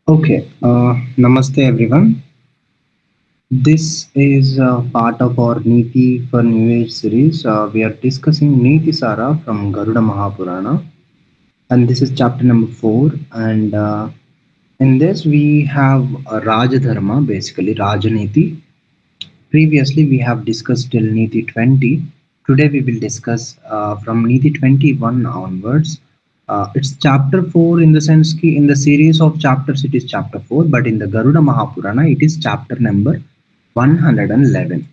Okay, namaste everyone. This is part of our Niti for New Age series. We are discussing Niti Sara from Garuda Mahapurana, and this is chapter number 4. And in this, we have Rajadharma, basically Rajaniti. Previously, we have discussed till Niti 20. Today, we will discuss from Niti 21 onwards. It's chapter 4 in the sense ki in the series of chapters, it is chapter 4, but in the Garuda Mahapurana, it is chapter number 111.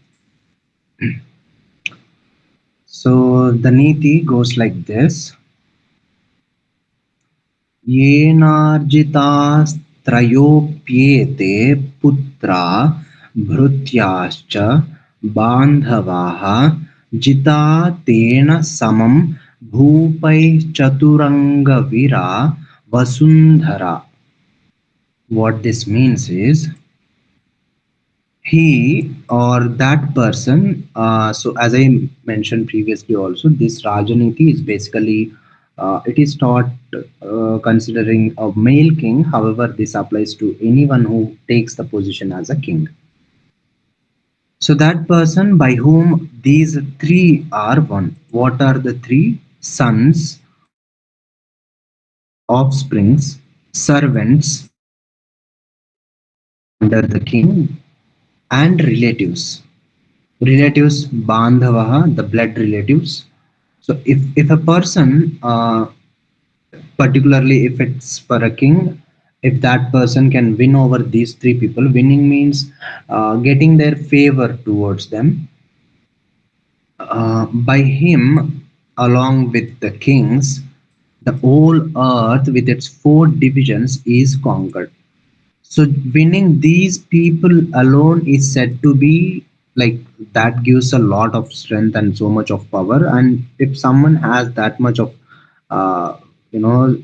So, the Niti goes like this. येनार्जितास्त्रयोप्येते पुत्रा भृत्याश्च बान्धवाः जिता तेन समं भूपैश्चतुरङ्गवीरा Vasundhara. What this means is he or that person, so as I mentioned previously also, this Rajaniti is basically it is taught considering a male king. However, this applies to anyone who takes the position as a king. So that person by whom these three are one. What are the three? Sons, offsprings, servants under the king, and relatives. Relatives, bandhavaha, the blood relatives. So if a person, particularly if it's for a king, if that person can win over these three people, winning means getting their favor towards them. By him, along with the kings, the whole earth with its four divisions is conquered. So winning these people alone is said to be like that gives a lot of strength and so much of power. And if someone has that much of uh, you know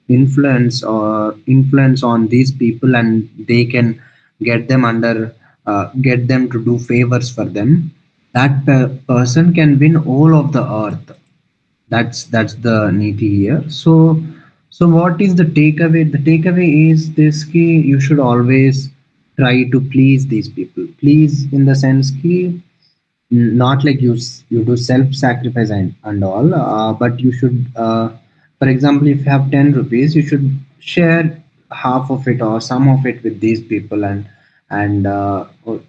influence on these people, and they can get them to do favors for them, that person can win all of the earth. That's the niti here. So what is the takeaway? The takeaway is this key: you should always try to please these people. Please in the sense key, not like you do self sacrifice and all, but you should, for example, if you have 10 rupees, you should share half of it or some of it with these people, and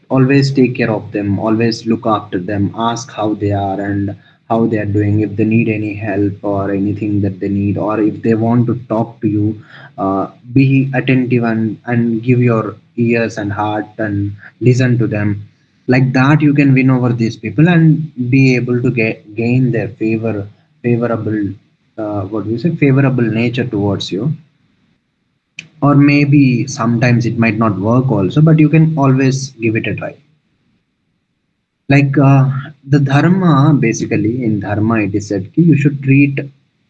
always take care of them, always look after them, ask how they are and how they are doing, if they need any help or anything that they need, or if they want to talk to you, be attentive and give your ears and heart and listen to them. Like that you can win over these people and be able to gain their favorable, what do you say, favorable nature towards you. Or maybe sometimes it might not work also, but you can always give it a try. Like the dharma, basically in dharma it is said ki you should treat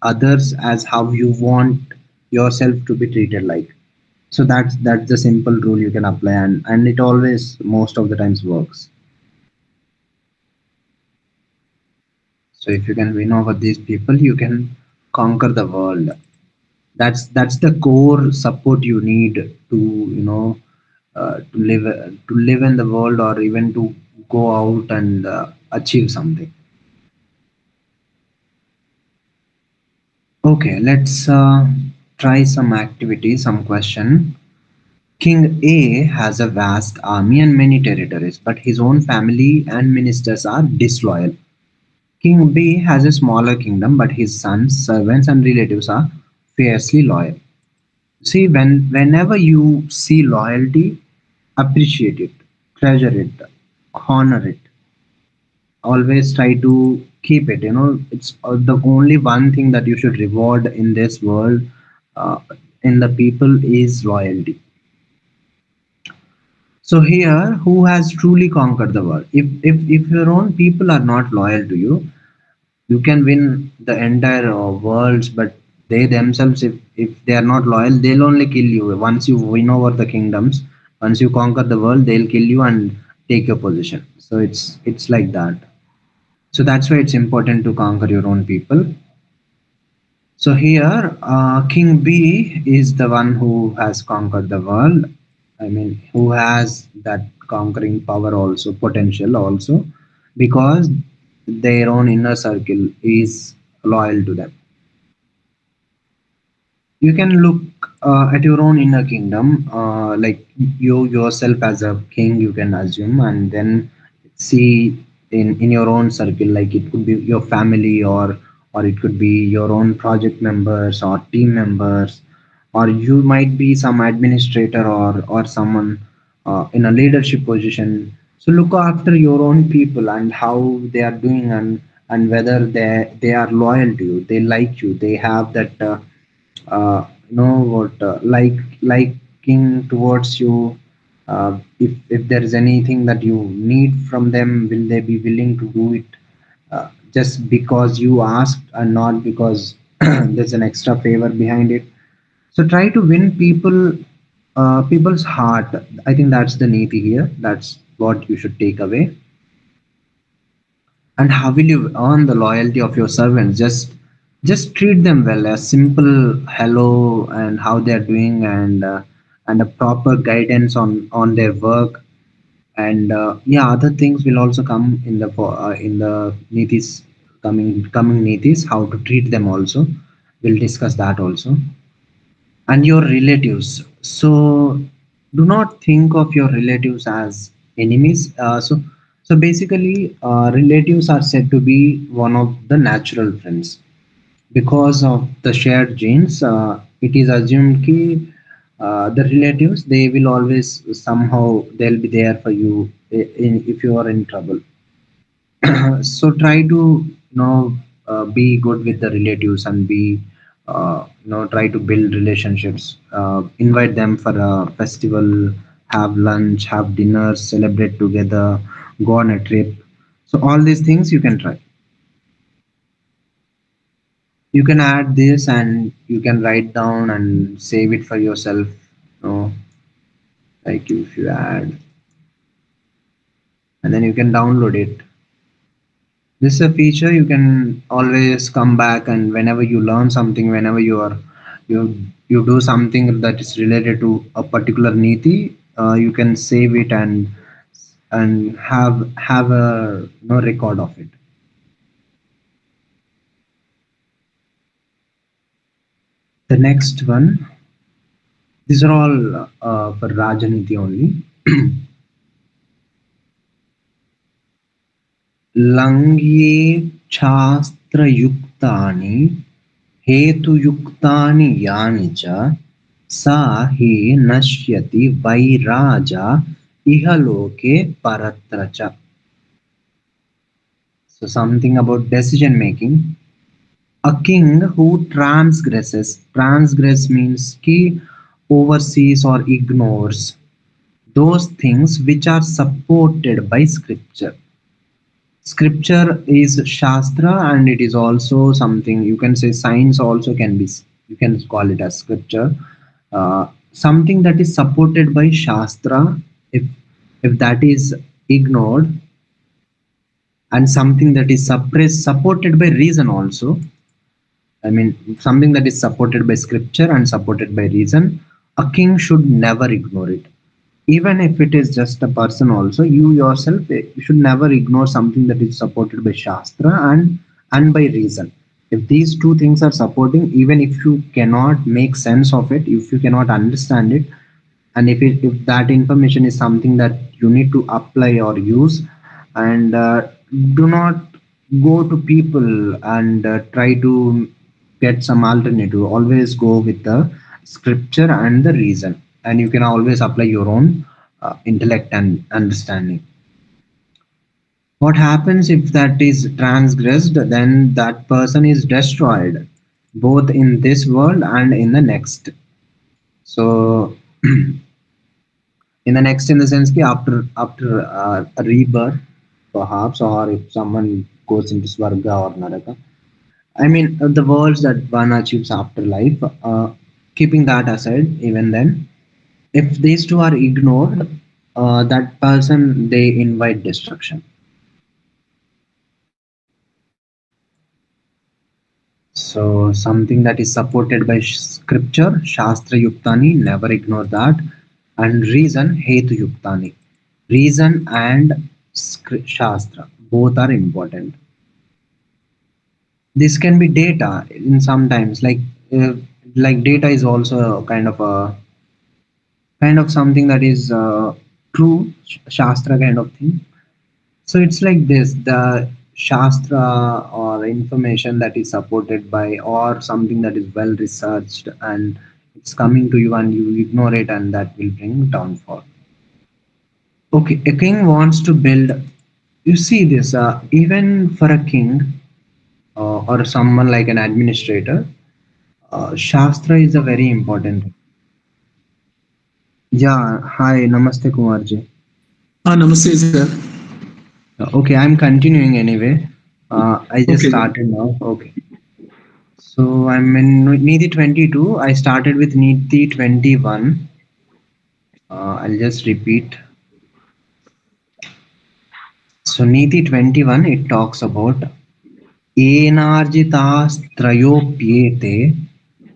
others as how you want yourself to be treated like. So that's the simple rule you can apply, and it always most of the times works. So if you can win over these people, you can conquer the world. That's the core support you need to, to live in the world, or even to go out and achieve something. Okay, let's try some activity, some question. King A has a vast army and many territories, but his own family and ministers are disloyal. King B has a smaller kingdom, but his sons, servants, and relatives are fiercely loyal. See, whenever you see loyalty, appreciate it, treasure it, honor it. Always try to keep it. It's the only one thing that you should reward in this world, uh, in the people, is loyalty. So here, who has truly conquered the world? If your own people are not loyal to you, you can win the entire worlds, but they themselves, if they are not loyal, they'll only kill you. Once you win over the kingdoms, once you conquer the world, they'll kill you and take your position. So it's like that. So that's why it's important to conquer your own people. So here, King B is the one who has conquered the world. I mean, who has that conquering power also, potential also, because their own inner circle is loyal to them. You can look at your own inner kingdom, like you yourself as a king, you can assume, and then see in your own circle, like it could be your family, or it could be your own project members or team members, or you might be some administrator or someone in a leadership position. So look after your own people and how they are doing, and whether they are loyal to you, they like you, they have that know what liking towards you. If there is anything that you need from them, will they be willing to do it just because you asked and not because there's an extra favor behind it. So try to win people's heart. I think that's the niti here. That's what you should take away. And how will you earn the loyalty of your servants? Just treat them well. A simple hello and how they are doing, and a proper guidance on their work. And yeah, other things will also come in the nitis, coming nitis, how to treat them also. We'll discuss that also. And your relatives. So do not think of your relatives as enemies. So basically, relatives are said to be one of the natural friends because of the shared genes. It is assumed ki the relatives, they will always somehow they'll be there for you if you are in trouble. So try to be good with the relatives and be try to build relationships, invite them for a festival, have lunch, have dinner, celebrate together, go on a trip. So all these things you can try. You can add this and you can write down and save it for yourself. Like if you add, and then you can download it. This is a feature you can always come back, and whenever you learn something, whenever you do something that is related to a particular niti, you can save it and have a no record of it. The next one, these are all for Rajaniti only. लङ्घ्ये शास्त्रयुक्तानि हेतुयुक्तानि यानि च सा हि नश्यति वैराजा इहलोके परत्र च. So something about decision making. A king who transgress means he oversees or ignores those things which are supported by scripture. Scripture is shastra, and it is also something you can say science also can be, you can call it as scripture. Something that is supported by shastra, if that is ignored, and something that is suppressed supported by reason also. I mean, something that is supported by scripture and supported by reason, a king should never ignore it. Even if it is just a person also, you yourself, you should never ignore something that is supported by shastra and by reason. If these two things are supporting, even if you cannot make sense of it, if you cannot understand it, and if that information is something that you need to apply or use, and do not go to people and try to get some alternative. Always go with the scripture and the reason, and you can always apply your own intellect and understanding. What happens if that is transgressed? Then that person is destroyed, both in this world and in the next. So in the next, in the sense that after a rebirth, perhaps, or if someone goes into swarga or naraka, I mean, the worlds that one achieves after life, keeping that aside, even then, if these two are ignored, that person, they invite destruction. So something that is supported by scripture, Shastra Yuktani, never ignore that. And reason, Hetu Yuktani. Reason and Shastra, both are important. This can be data in sometimes uh, like data is also a kind of something that is true Shastra kind of thing. So it's like this, the Shastra or information that is supported by or something that is well researched and it's coming to you and you ignore it and that will bring downfall. Okay, a king wants to build, you see this, even for a king or someone like an administrator, Shastra is a very important. Yeah, hi, Namaste Kumarji. Namaste, sir. Okay, I'm continuing anyway. I just Okay. started now. Okay. So I'm in Niti 22. I started with Niti 21. I'll just repeat. So Niti 21, it talks about Enarjitastrayopyete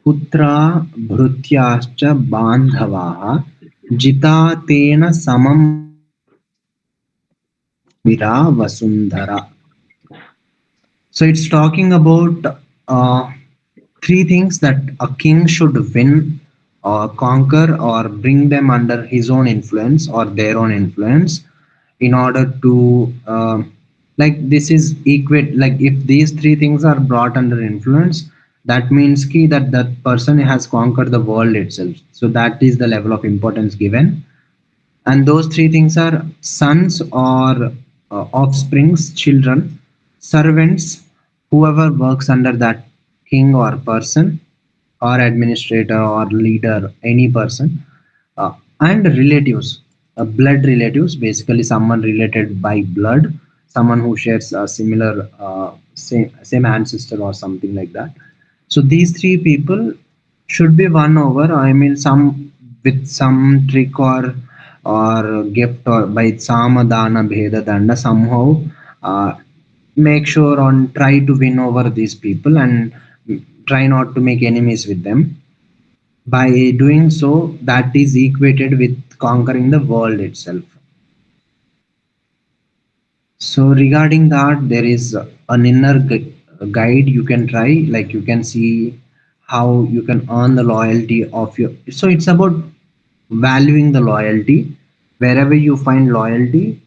putra bhrutyascha bandhavaha jita tena samam vira vasundhara. So it's talking about three things that a king should win or conquer or bring them under his own influence or their own influence in order to like this is equate, like if these three things are brought under influence, that means key that that person has conquered the world itself. So that is the level of importance given, and those three things are sons or offsprings, children, servants, whoever works under that king or person or administrator or leader, any person, and relatives, blood relatives, basically someone related by blood, someone who shares a similar same ancestor or something like that. So these three people should be won over. I mean, some with some trick or gift or by samadana bheda danda somehow uh, make sure on try to win over these people and try not to make enemies with them. By doing so, that is equated with conquering the world itself. So regarding that, there is an inner guide you can try, like you can see how you can earn the loyalty of your. So it's about valuing the loyalty. Wherever you find loyalty,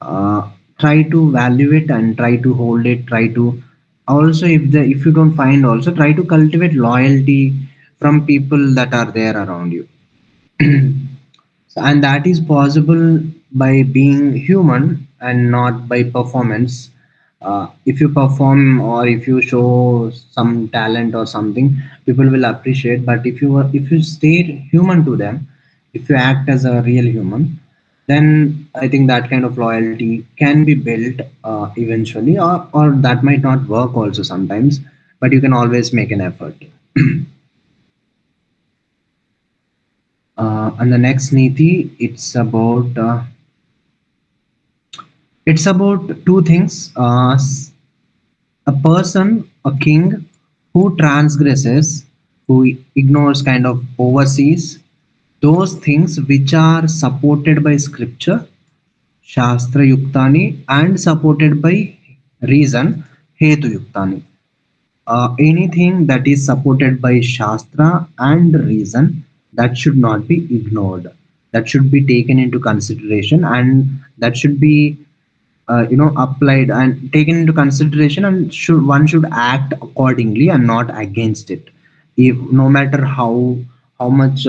try to value it and try to hold it. Try to also, if you don't find, also try to cultivate loyalty from people that are there around you. And that is possible by being human and not by performance. If you perform or if you show some talent or something, people will appreciate. But if you stay human to them, if you act as a real human, then I think that kind of loyalty can be built eventually, or that might not work also sometimes. But you can always make an effort. And the next niti, it's about two things. A person, a king who transgresses, who ignores, kind of oversees those things which are supported by scripture, Shastra Yuktani, and supported by reason, Hetu Yuktani. Anything that is supported by Shastra and reason, that should not be ignored. That should be taken into consideration, and that should be applied and taken into consideration, and one should act accordingly and not against it, if no matter how much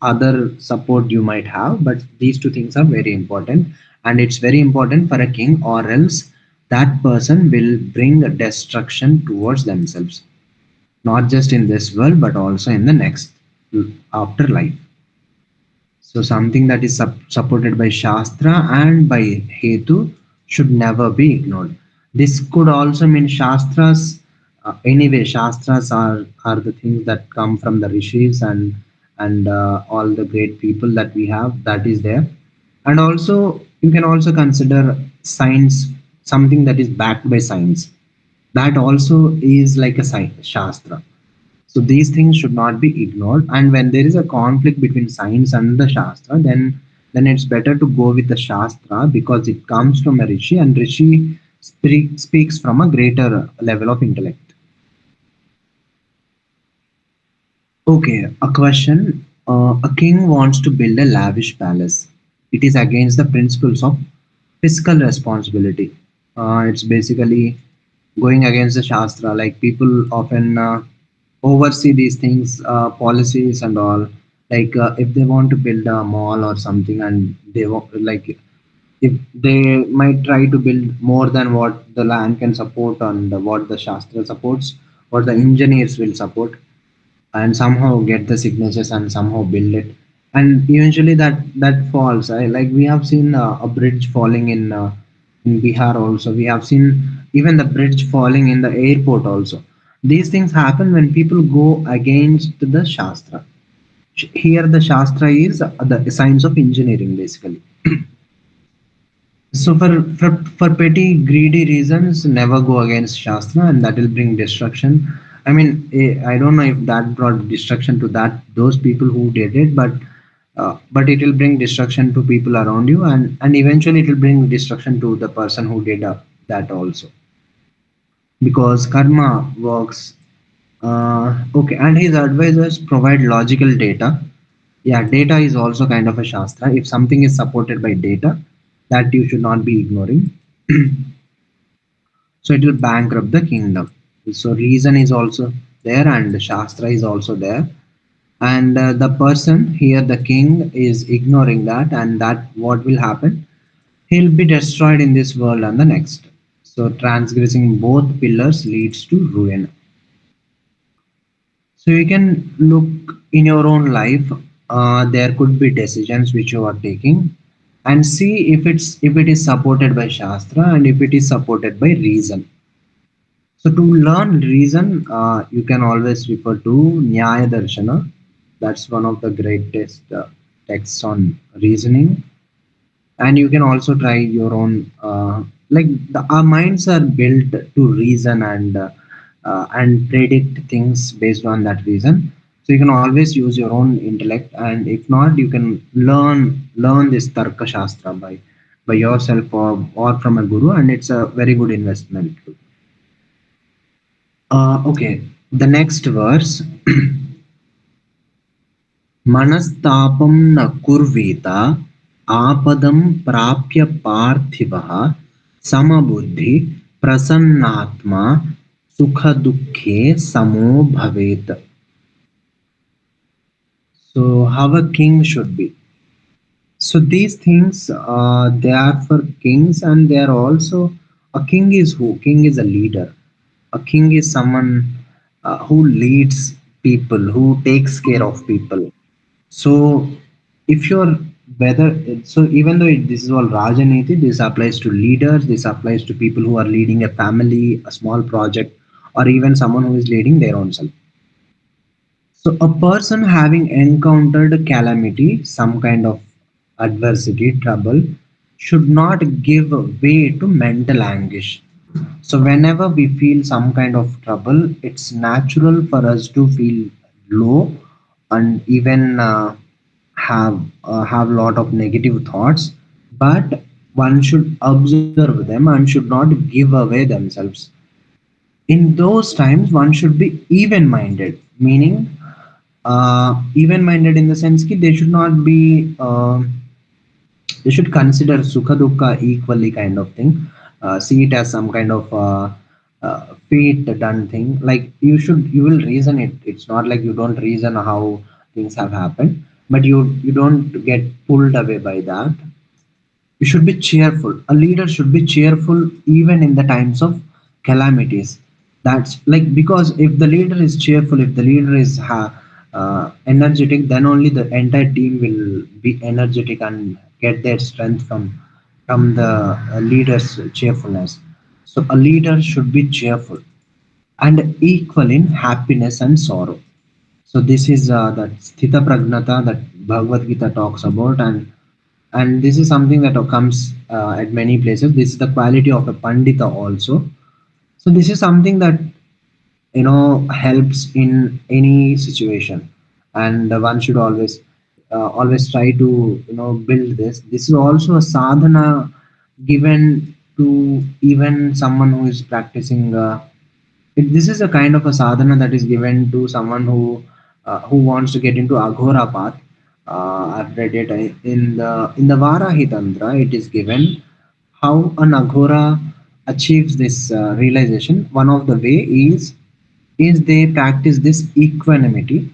other support you might have. But these two things are very important, and it's very important for a king, or else that person will bring destruction towards themselves, not just in this world but also in the next afterlife. So something that is supported by Shastra and by Hetu should never be ignored. This could also mean Shastras. Anyway, Shastras are the things that come from the rishis and all the great people that we have. That is there, and also you can also consider science, something that is backed by science. That also is like a shastra. So these things should not be ignored. And when there is a conflict between science and the shastra, then it's better to go with the shastra because it comes from a rishi, and rishi speaks from a greater level of intellect. Okay, a question. A king wants to build a lavish palace. It is against the principles of fiscal responsibility. It's basically going against the Shastra. Like people often oversee these things, policies and all. Like if they want to build a mall or something, and they like if they might try to build more than what the land can support and what the Shastra supports, what the engineers will support, and somehow get the signatures and somehow build it, and eventually that falls. Like we have seen a bridge falling in Bihar also. We have seen even the bridge falling in the airport also. These things happen when people go against the Shastra. Here the Shastra is the science of engineering basically. So for petty greedy reasons, never go against Shastra, and that will bring destruction. I mean, I don't know if that brought destruction to that those people who did it, but it will bring destruction to people around you, and eventually it will bring destruction to the person who did that also, because karma works. Okay, and his advisors provide logical data. Yeah, data is also kind of a Shastra. If something is supported by data, that you should not be ignoring. So it will bankrupt the kingdom. So reason is also there, and the Shastra is also there, and the person here, the king, is ignoring that, and that what will happen? He'll be destroyed in this world and the next. So transgressing both pillars leads to ruin. So you can look in your own life. There could be decisions which you are taking, and see if it is supported by Shastra and if it is supported by reason. So to learn reason, you can always refer to Nyaya Darshana. That's one of the greatest texts on reasoning. And you can also try your own. Our minds are built to reason and predict things based on that reason. So you can always use your own intellect, and if not, you can learn this Tarka Shastra by yourself or from a guru, and it's a very good investment. Okay, the next verse. मनस्तापं न कुर्वीत आपदं प्राप्य पार्थिवः समबुद्धि प्रसन्नात्मा सुखदुःखे समो भवेत्. So how a king should be. So these things, they are for kings, and they are also, a king is who? King is a leader. A king is someone who leads people, who takes care of people. So if you're whether so even though this is all Rajaniti, this applies to leaders, this applies to people who are leading a family, a small project, or even someone who is leading their own self. So a person having encountered calamity, some kind of adversity, trouble, should not give way to mental anguish. So whenever we feel some kind of trouble, it's natural for us to feel low, and even have lot of negative thoughts. But one should observe them and should not give away themselves. In those times, one should be even-minded, meaning even-minded in the sense that they should not be. They should consider sukha dukkha equally, kind of thing. See it as some kind of fate done thing. Like you will reason it. It's not like you don't reason how things have happened, but you don't get pulled away by that. You should be cheerful. A leader should be cheerful even in the times of calamities. That's like, because if the leader is cheerful, if the leader is energetic, then only the entire team will be energetic and get their strength from the leader's cheerfulness. So a leader should be cheerful and equal in happiness and sorrow. So this is that sthita pragnata that Bhagavad Gita talks about, and this is something that comes at many places. This is the quality of a pandita also. So this is something that helps in any situation, and one should always try to build this is also a sadhana given to even someone who is practicing this is a kind of a sadhana that is given to someone who wants to get into aghora path. I've read it in the Varahi Tantra. It is given how an aghora achieves this realization. One of the way is they practice this equanimity,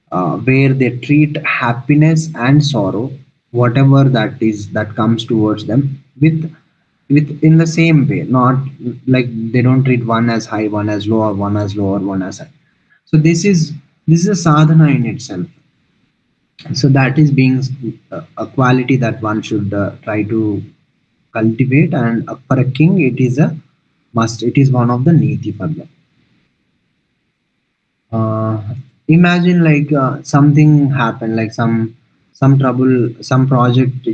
where they treat happiness and sorrow, whatever that is that comes towards them, with in the same way, not like they don't treat one as high, one as low, or one as low, or one as high. So this is a sadhana in itself. So that is being a quality that one should try to cultivate, and for a king it is a must. It is one of the niti for them. uh, Imagine like something happened, like some trouble, some project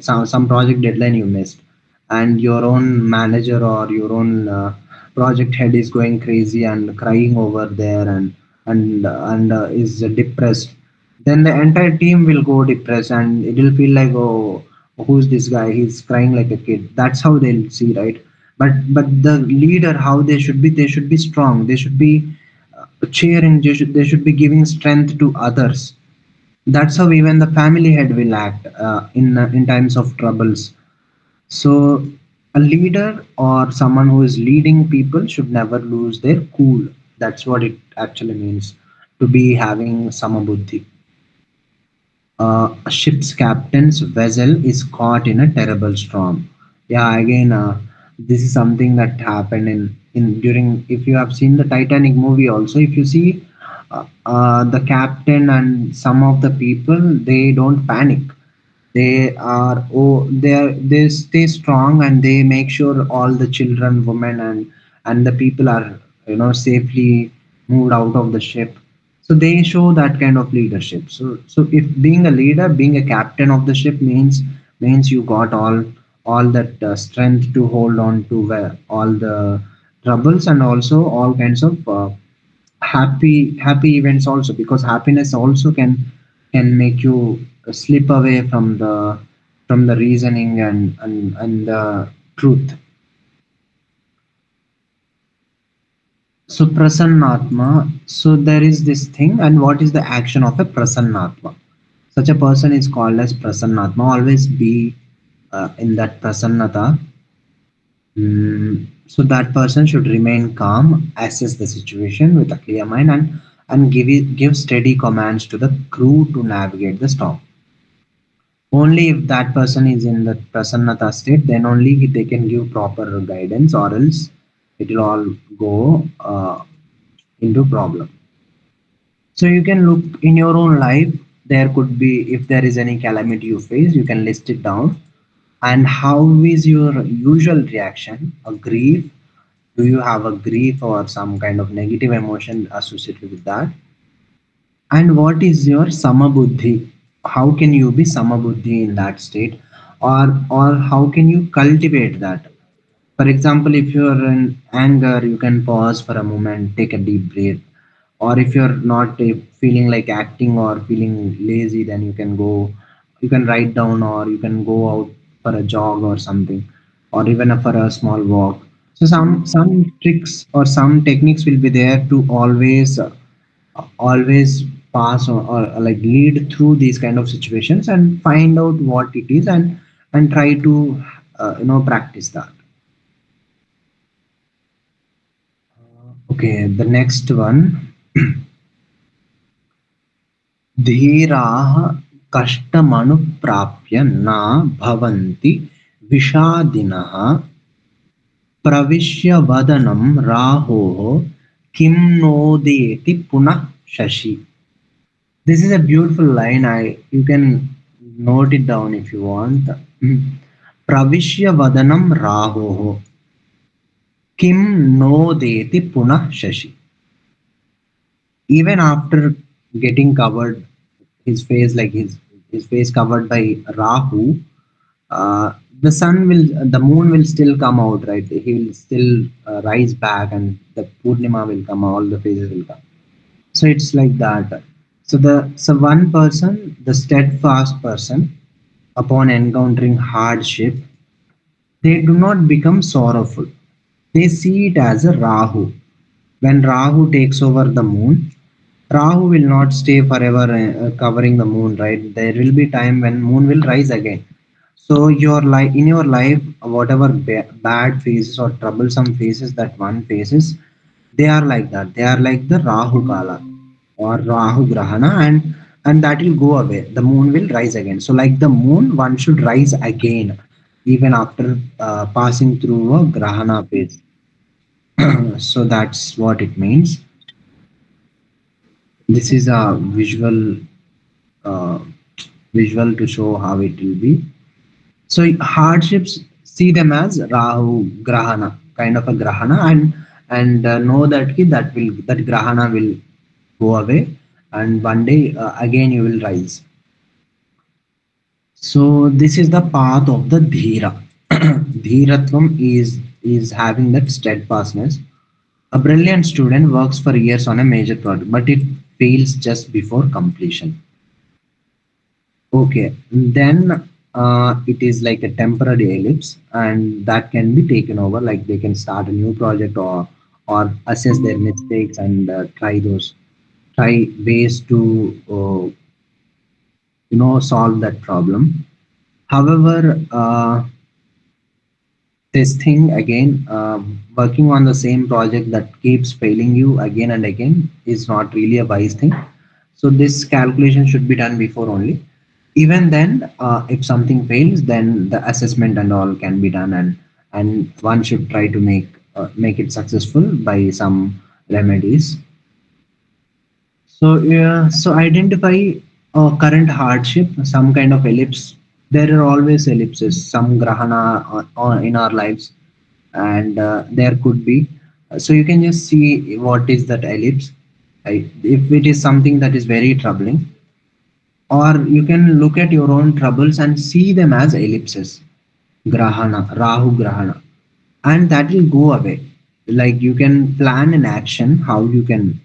some project deadline you missed, and your own manager or your own project head is going crazy and crying over there, and is depressed. Then the entire team will go depressed, and it will feel like, oh, who's this guy, he's crying like a kid. That's how they'll see, right? But the leader, how they should be strong, they should be cheering, they should be giving strength to others. That's how even the family head will act in times of troubles. So a leader or someone who is leading people should never lose their cool. That's what it actually means to be having samabuddhi. A ship's captain's vessel is caught in a terrible storm. Yeah, again, this is something that happened in during. If you have seen the Titanic movie, also, if you see the captain and some of the people, they don't panic. They stay strong, and they make sure all the children, women, and the people are safely moved out of the ship. So they show that kind of leadership. So if being a leader, being a captain of the ship means you got all that strength to hold on to all the troubles, and also all kinds of happy events also, because happiness also can make you slip away from the reasoning and the truth. So prasannatma, so there is this thing. And what is the action of a prasannatma? Such a person is called as prasannatma. Always be in that prasannata. So that person should remain calm, assess the situation with a clear mind, and give steady commands to the crew to navigate the storm. Only if that person is in the prasannata state, then only they can give proper guidance, or else it will all go into problem. So you can look in your own life. There could be, if there is any calamity you face, you can list it down. And how is your usual reaction? A grief? Do you have a grief or some kind of negative emotion associated with that? And what is your samabuddhi? How can you be samabuddhi in that state? Or how can you cultivate that? For example, if you're in anger, you can pause for a moment, take a deep breath. Or if you're not feeling like acting or feeling lazy, then you can write down, or you can go out for a jog or something, or even for a small walk. So some tricks or some techniques will be there to always pass or like lead through these kind of situations, and find out what it is, and try to practice that. Okay, the next one. धीराः कष्टमनुप्राप्य न भवन्ति विषादिनः प्रविश्य वदनं राहोः किं नोदेति पुनः Shashi. This is a beautiful line. You can note it down if you want. Pravishya vadanam rahoho kim nodeti punah shashi. Even after getting covered, his face, like his face covered by Rahu, uh, the moon will still come out, right? He will still rise back, and the Purnima will come, all the phases will come. So it's like that. So one person, the steadfast person, upon encountering hardship, they do not become sorrowful. They see it as a Rahu. When Rahu takes over the moon, Rahu will not stay forever covering the moon, right? There will be time when moon will rise again. So your life, in your life, whatever bad phases or troublesome phases that one faces, they are like that. They are like the Rahu Kala or Rahu Grahana, and that will go away. The moon will rise again. So like the moon, one should rise again, even after passing through a Grahana phase. So that's what it means. This is a uh, visual to show how it will be. So hardships, see them as Rahu Grahana, kind of a Grahana, and know that that Grahana will go away, and one day again you will rise. So this is the path of the Dhira. Dhiratvam is having that steadfastness. A brilliant student works for years on a major project, but it fails just before completion. Okay, then it is like a temporary ellipse, and that can be taken over. Like they can start a new project, or assess their mistakes and try ways to solve that problem. However, this thing again, working on the same project that keeps failing you again and again is not really a wise thing. So this calculation should be done before only. Even then, if something fails, then the assessment and all can be done, and one should try to make it successful by some remedies. So yeah, so identify current hardship, some kind of ellipse. There are always ellipses, some grahana in our lives, and there could be. So you can just see what is that ellipse. Right? If it is something that is very troubling, or you can look at your own troubles and see them as ellipses, grahana, Rahu Grahana, and that will go away. Like you can plan an action how you can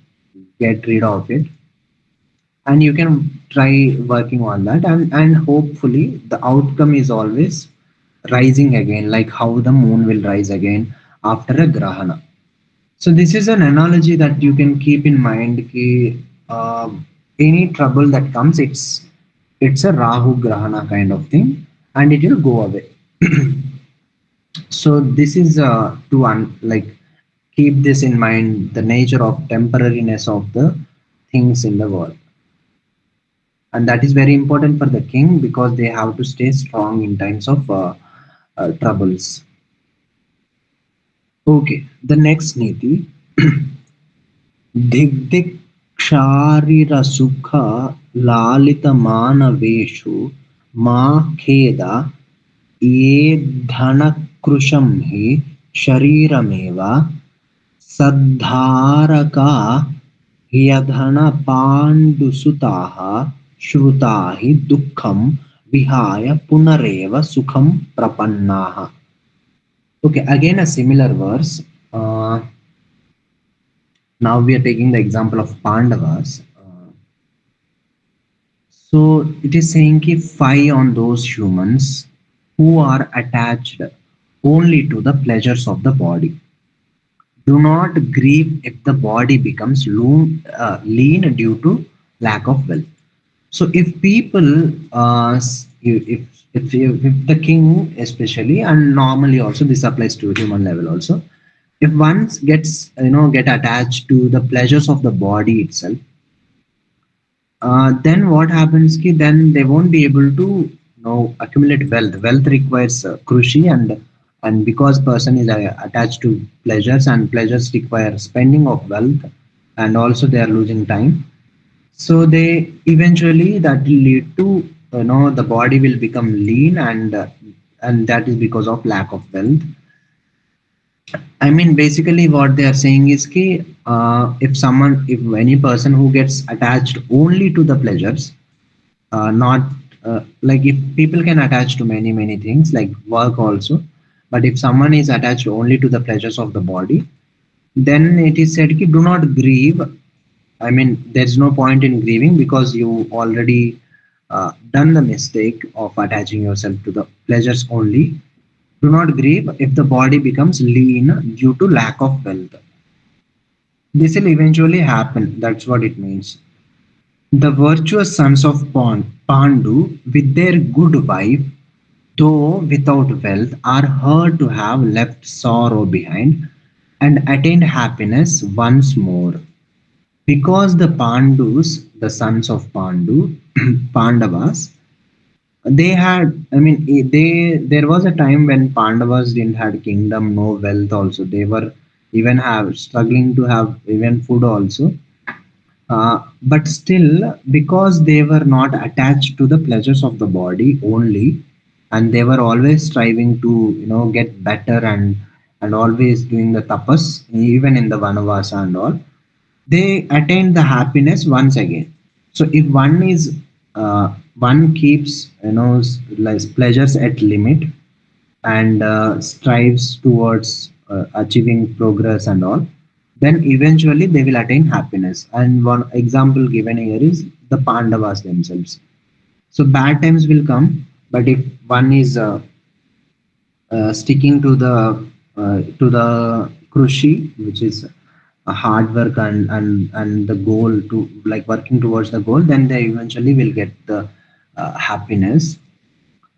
get rid of it, and you can try working on that, and hopefully the outcome is always rising again, like how the moon will rise again after a grahana. So this is an analogy that you can keep in mind ki, any trouble that comes, it's a Rahu Grahana kind of thing, and it will go away. So this is like keep this in mind, the nature of temporariness of the things in the world, and that is very important for the king because they have to stay strong in times of troubles. Okay, the next niti. दिग्दिक्षारिरसुख लालितमानवेषु मा खेद ये धनकृशं हि शरीरमेव सद्धारका ह्यधनपाण्डुसुताः श्रुता हि दुःखं विहाय पुनरेव सुखं प्रपन्नाः. Okay, again a similar verse. Now we are taking the example of Pandavas. So it is saying ki fie on those humans who are attached only to the pleasures of the body. Do not grieve if the body becomes lean due to lack of wealth. So if people, if the king especially, and normally also this applies to human level also, if one gets get attached to the pleasures of the body itself, then what happens ki then they won't be able to accumulate wealth. Wealth requires krushi, and because person is attached to pleasures, and pleasures require spending of wealth, and also they are losing time. So they eventually that will lead to the body will become lean, and that is because of lack of wealth. I mean, basically, what they are saying is ki, if any person who gets attached only to the pleasures, not like if people can attach to many things like work also, but if someone is attached only to the pleasures of the body, then it is said ki do not grieve. I mean, there's no point in grieving because you already done the mistake of attaching yourself to the pleasures only. Do not grieve if the body becomes lean due to lack of wealth. This will eventually happen. That's what it means. The virtuous sons of Pandu, with their good wife, though without wealth, are heard to have left sorrow behind and attained happiness once more. Because the Pandus, the sons of Pandu, Pandavas, they had, I mean, there was a time when Pandavas didn't had kingdom, no wealth also. They were even have struggling to have even food also. But still, because they were not attached to the pleasures of the body only, and they were always striving to, get better and always doing the tapas, even in the vanavasa and all, they attained the happiness once again. So if one keeps, like pleasures at limit and strives towards achieving progress and all, then eventually they will attain happiness. And one example given here is the Pandavas themselves. So bad times will come, but if one is sticking to the krushi, which is a hard work and the goal to like working towards the goal, then they eventually will get the happiness.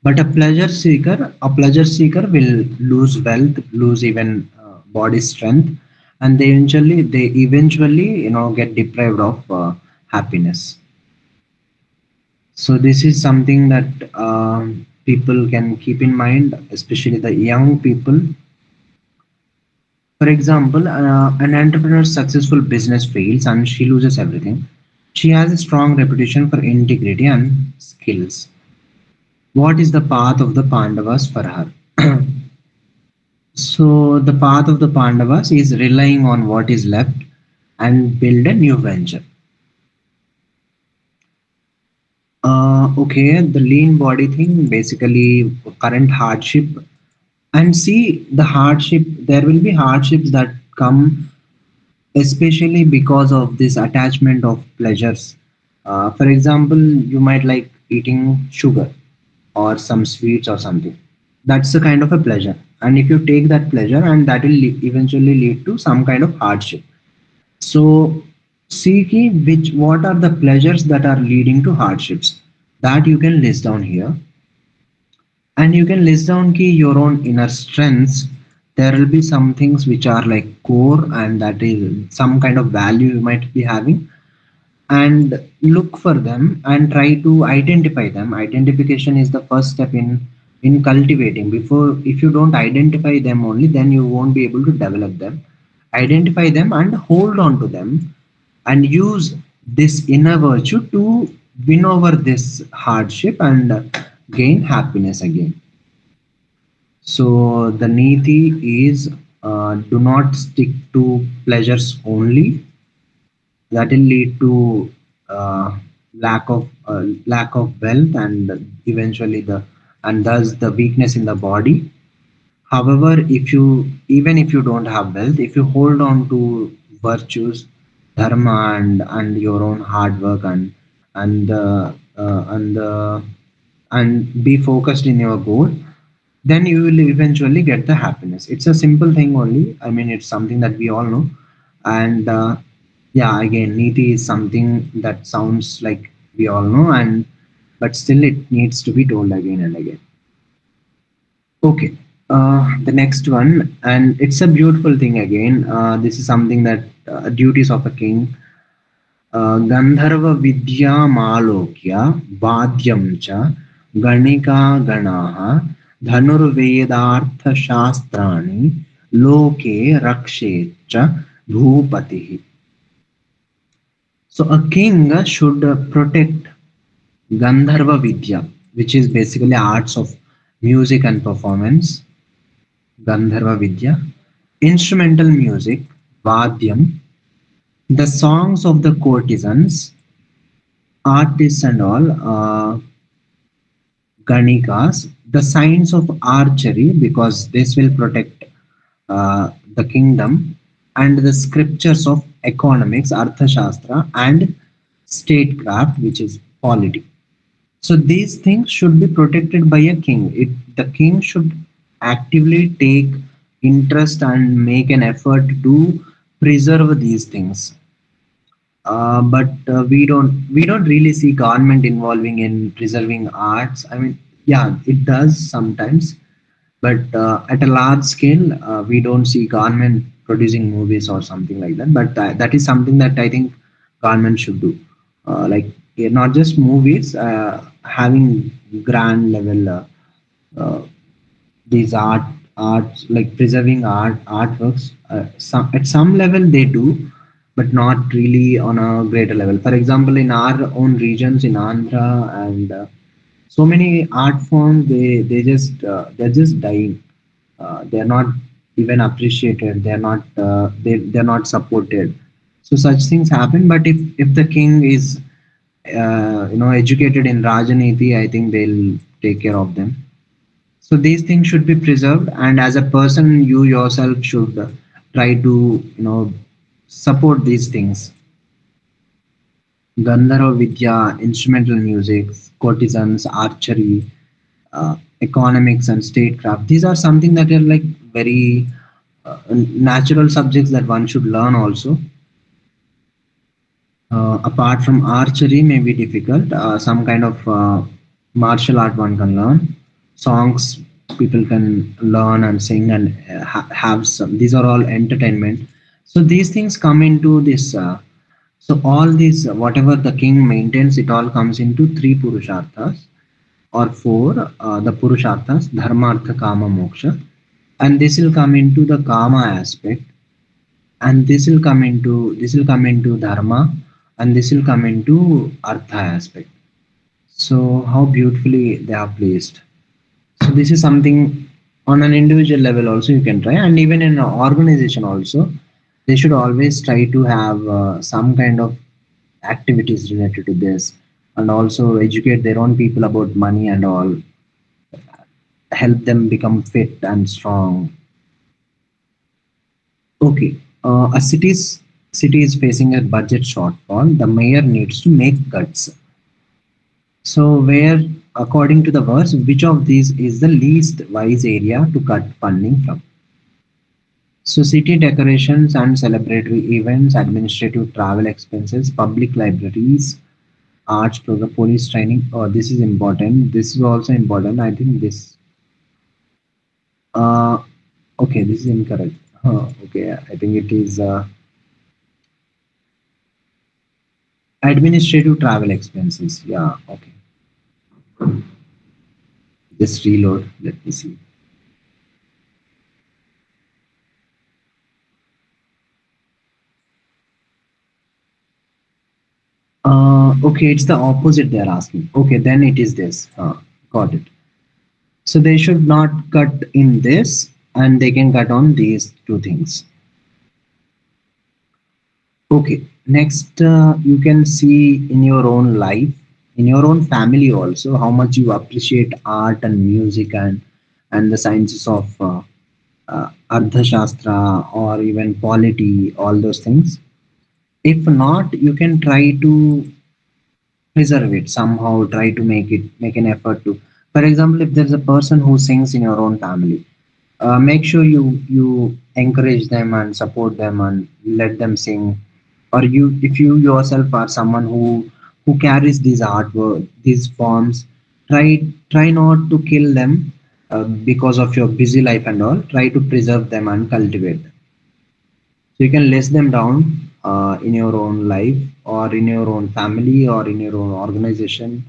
But a pleasure seeker will lose wealth, lose even body strength, and they eventually get deprived of happiness. So this is something that people can keep in mind, especially the young people. For example, an entrepreneur's successful business fails and she loses everything. She has a strong reputation for integrity and skills. What is the path of the Pandavas for her? So the path of the Pandavas is relying on what is left and build a new venture. Okay, the lean body thing, basically current hardship. And see, the hardship, there will be hardships that come especially because of this attachment of pleasures. For example, you might like eating sugar or some sweets or something. That's a kind of a pleasure. And if you take that pleasure, and that will eventually lead to some kind of hardship. So, see ki which what are the pleasures that are leading to hardships that you can list down here, and you can list down ki your own inner strengths. There will be some things which are like core, and that is some kind of value you might be having, and look for them and try to identify them. Identification is the first step in cultivating. Before, if you don't identify them only, then you won't be able to develop them. Identify them and hold on to them, and use this inner virtue to win over this hardship and gain happiness again. So the niti is, do not stick to pleasures only. That will lead to lack of wealth, and eventually the and thus the weakness in the body. However, if you even if you don't have wealth, if you hold on to virtues, dharma, and your own hard work, and and and be focused in your goal, then you will eventually get the happiness. It's a simple thing only. I mean, it's something that we all know. And yeah, again, niti is something that sounds like we all know, and but still it needs to be told again and again. Okay, the next one, and it's a beautiful thing again. This is something that duties of a king. गन्धर्व विद्यामालोक्य वाद्यं च गणिका गणाः धनुर्वेदार्थशास्त्राणि लोके रक्षेच्च भूपतिः. So a king should protect Gandharva Vidya, which is basically arts of music and performance. Gandharva Vidya, instrumental music, Vadyam, the songs of the courtesans, artists and all. Ganikas, the science of archery, because this will protect the kingdom, and the scriptures of economics, Arthashastra, and statecraft, which is polity. So these things should be protected by a king. The king should actively take interest and make an effort to preserve these things. But we don't really see government involving in preserving arts. I mean, yeah, it does sometimes, but at a large scale, we don't see government producing movies or something like that. But that is something that I think government should do. Like, yeah, not just movies, having grand level uh, these arts, like preserving artworks. At some level they do, but not really on a greater level. For example, in our own regions in Andhra, and so many art forms, they're just dying. They're not even appreciated. They're not supported. So such things happen. But if the king is educated in Rajaniti, I think they'll take care of them. So these things should be preserved, and as a person, you yourself should try to support these things. Gandharva Vidya, instrumental music, courtesans, archery, economics, and statecraft. These are something that are like very natural subjects that one should learn also. Apart from archery, may be difficult. Some kind of martial art one can learn. Songs people can learn and sing and have some. These are all entertainment. So these things come into this. So all these, whatever the king maintains, it all comes into three purusharthas or four. The purusharthas, dharma, artha, kama, moksha, and this will come into the kama aspect, and this will come into dharma, and this will come into artha aspect. So how beautifully they are placed. So this is something on an individual level also you can try, and even in an organization also, they should always try to have some kind of activities related to this, and also educate their own people about money and all, help them become fit and strong. Okay, city is facing a budget shortfall. The mayor needs to make cuts. So, where, according to the verse, which of these is the least wise area to cut funding from? So, city decorations and celebratory events, administrative travel expenses, public libraries, arts program, police training. Oh, this is important. This is also important. I think this. Uh, okay, this is incorrect. Okay, I think it is administrative travel expenses. Yeah, okay. Just reload. Let me see. Okay, it's the opposite they're asking. Okay, then it is this. Got it. So they should not cut in this, and they can cut on these two things. Okay, next, you can see in your own life, in your own family also, how much you appreciate art and music, and the sciences of Ardhashastra or even polity, all those things. If not, you can try to preserve it somehow, try to make an effort to. For example, if there's a person who sings in your own family, make sure you encourage them and support them and let them sing. Or you, if you yourself are someone who carries these artwork, these forms, try try not to kill them because of your busy life and all. Try to preserve them and cultivate them. So you can list them down in your own life, or in your own family, or in your own organization,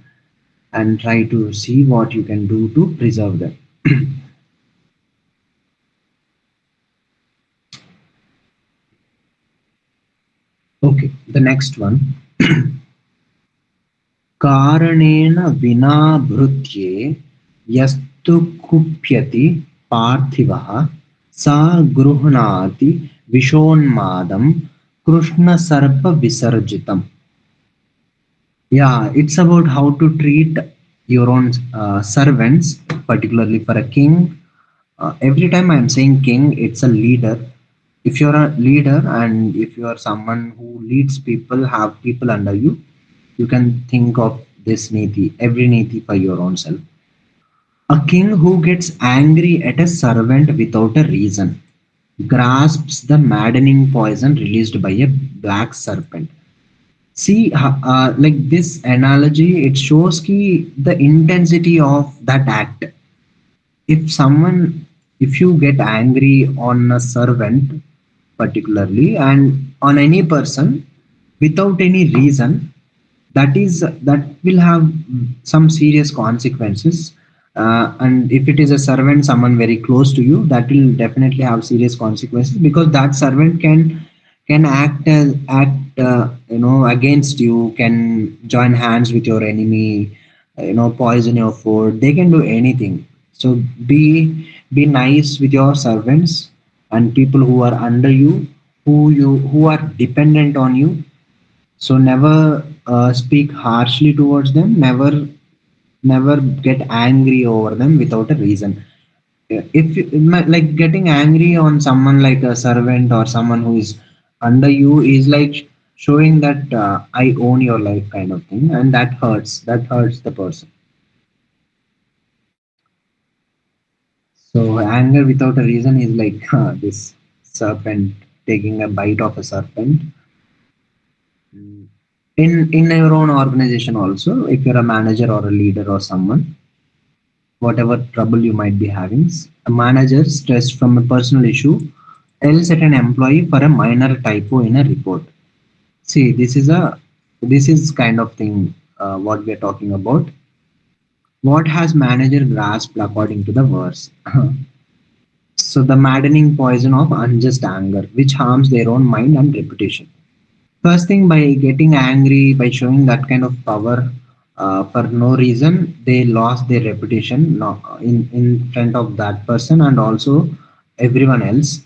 and try to see what you can do to preserve them. Okay, the next one. कारणेन विना भृत्ये यस्तु कुप्यति पार्थिवः सा गृह्णाति विषोन्मादं कृष्णसर्प विसर्जितम्. Yeah, it's about how to treat your own servants, particularly for a king. Every time I'm saying king, it's a leader. If you're a leader and if you are someone who leads people, have people under you, you can think of this niti, every niti for your own self. A king who gets angry at a servant without a reason grasps the maddening poison released by a black serpent. See, like this analogy, it shows the intensity of that act. If someone, if you get angry on a servant, particularly, and on any person without any reason, that will have some serious consequences. And if it is a servant, someone very close to you, that will definitely have serious consequences, because that servant can act against you, can join hands with your enemy, poison your food. They can do anything. So be nice with your servants and people who are under you, who are dependent on you. So never speak harshly towards them. Never get angry over them without a reason. If you, like getting angry on someone like a servant or someone who is under you is like showing that I own your life kind of thing, and that hurts. That hurts the person. So anger without a reason is like this serpent taking a bite of a serpent. Mm. In your own organization also, if you're a manager or a leader or someone, whatever trouble you might be having, a manager stressed from a personal issue yells at an employee for a minor typo in a report. See, this is kind of thing what we are talking about. What has manager grasped according to the verse? So the maddening poison of unjust anger, which harms their own mind and reputation. First thing, by getting angry, by showing that kind of power for no reason, they lost their reputation in front of that person and also everyone else.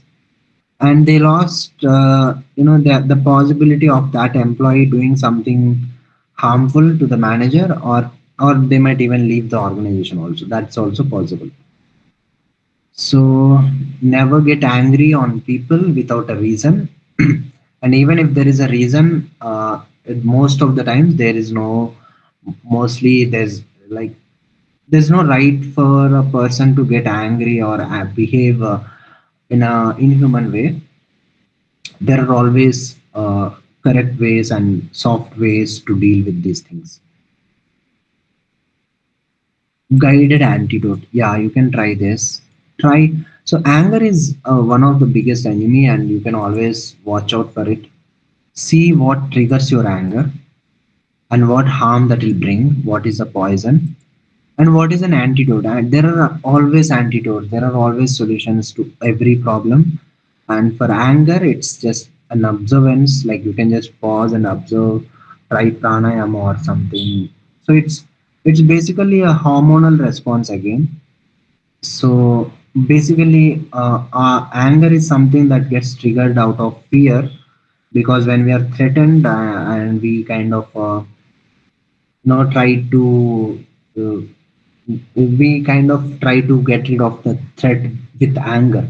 And they lost, the possibility of that employee doing something harmful to the manager, or they might even leave the organization also. That's also possible. So never get angry on people without a reason. And even if there is a reason, most of the times there is no, mostly like there's no right for a person to get angry or behave in a inhuman way. There are always correct ways and soft ways to deal with these things. Guided antidote. Yeah, you can try this. Try. So anger is one of the biggest enemy, and you can always watch out for it. See what triggers your anger and what harm that will bring. What is a poison and what is an antidote. And there are always antidotes. There are always solutions to every problem. And for anger, it's just an observance. Like you can just pause and observe, try pranayama or something. So it's basically a hormonal response again. So basically, anger is something that gets triggered out of fear, because when we are threatened and we kind of try to uh, we kind of try to get rid of the threat with anger.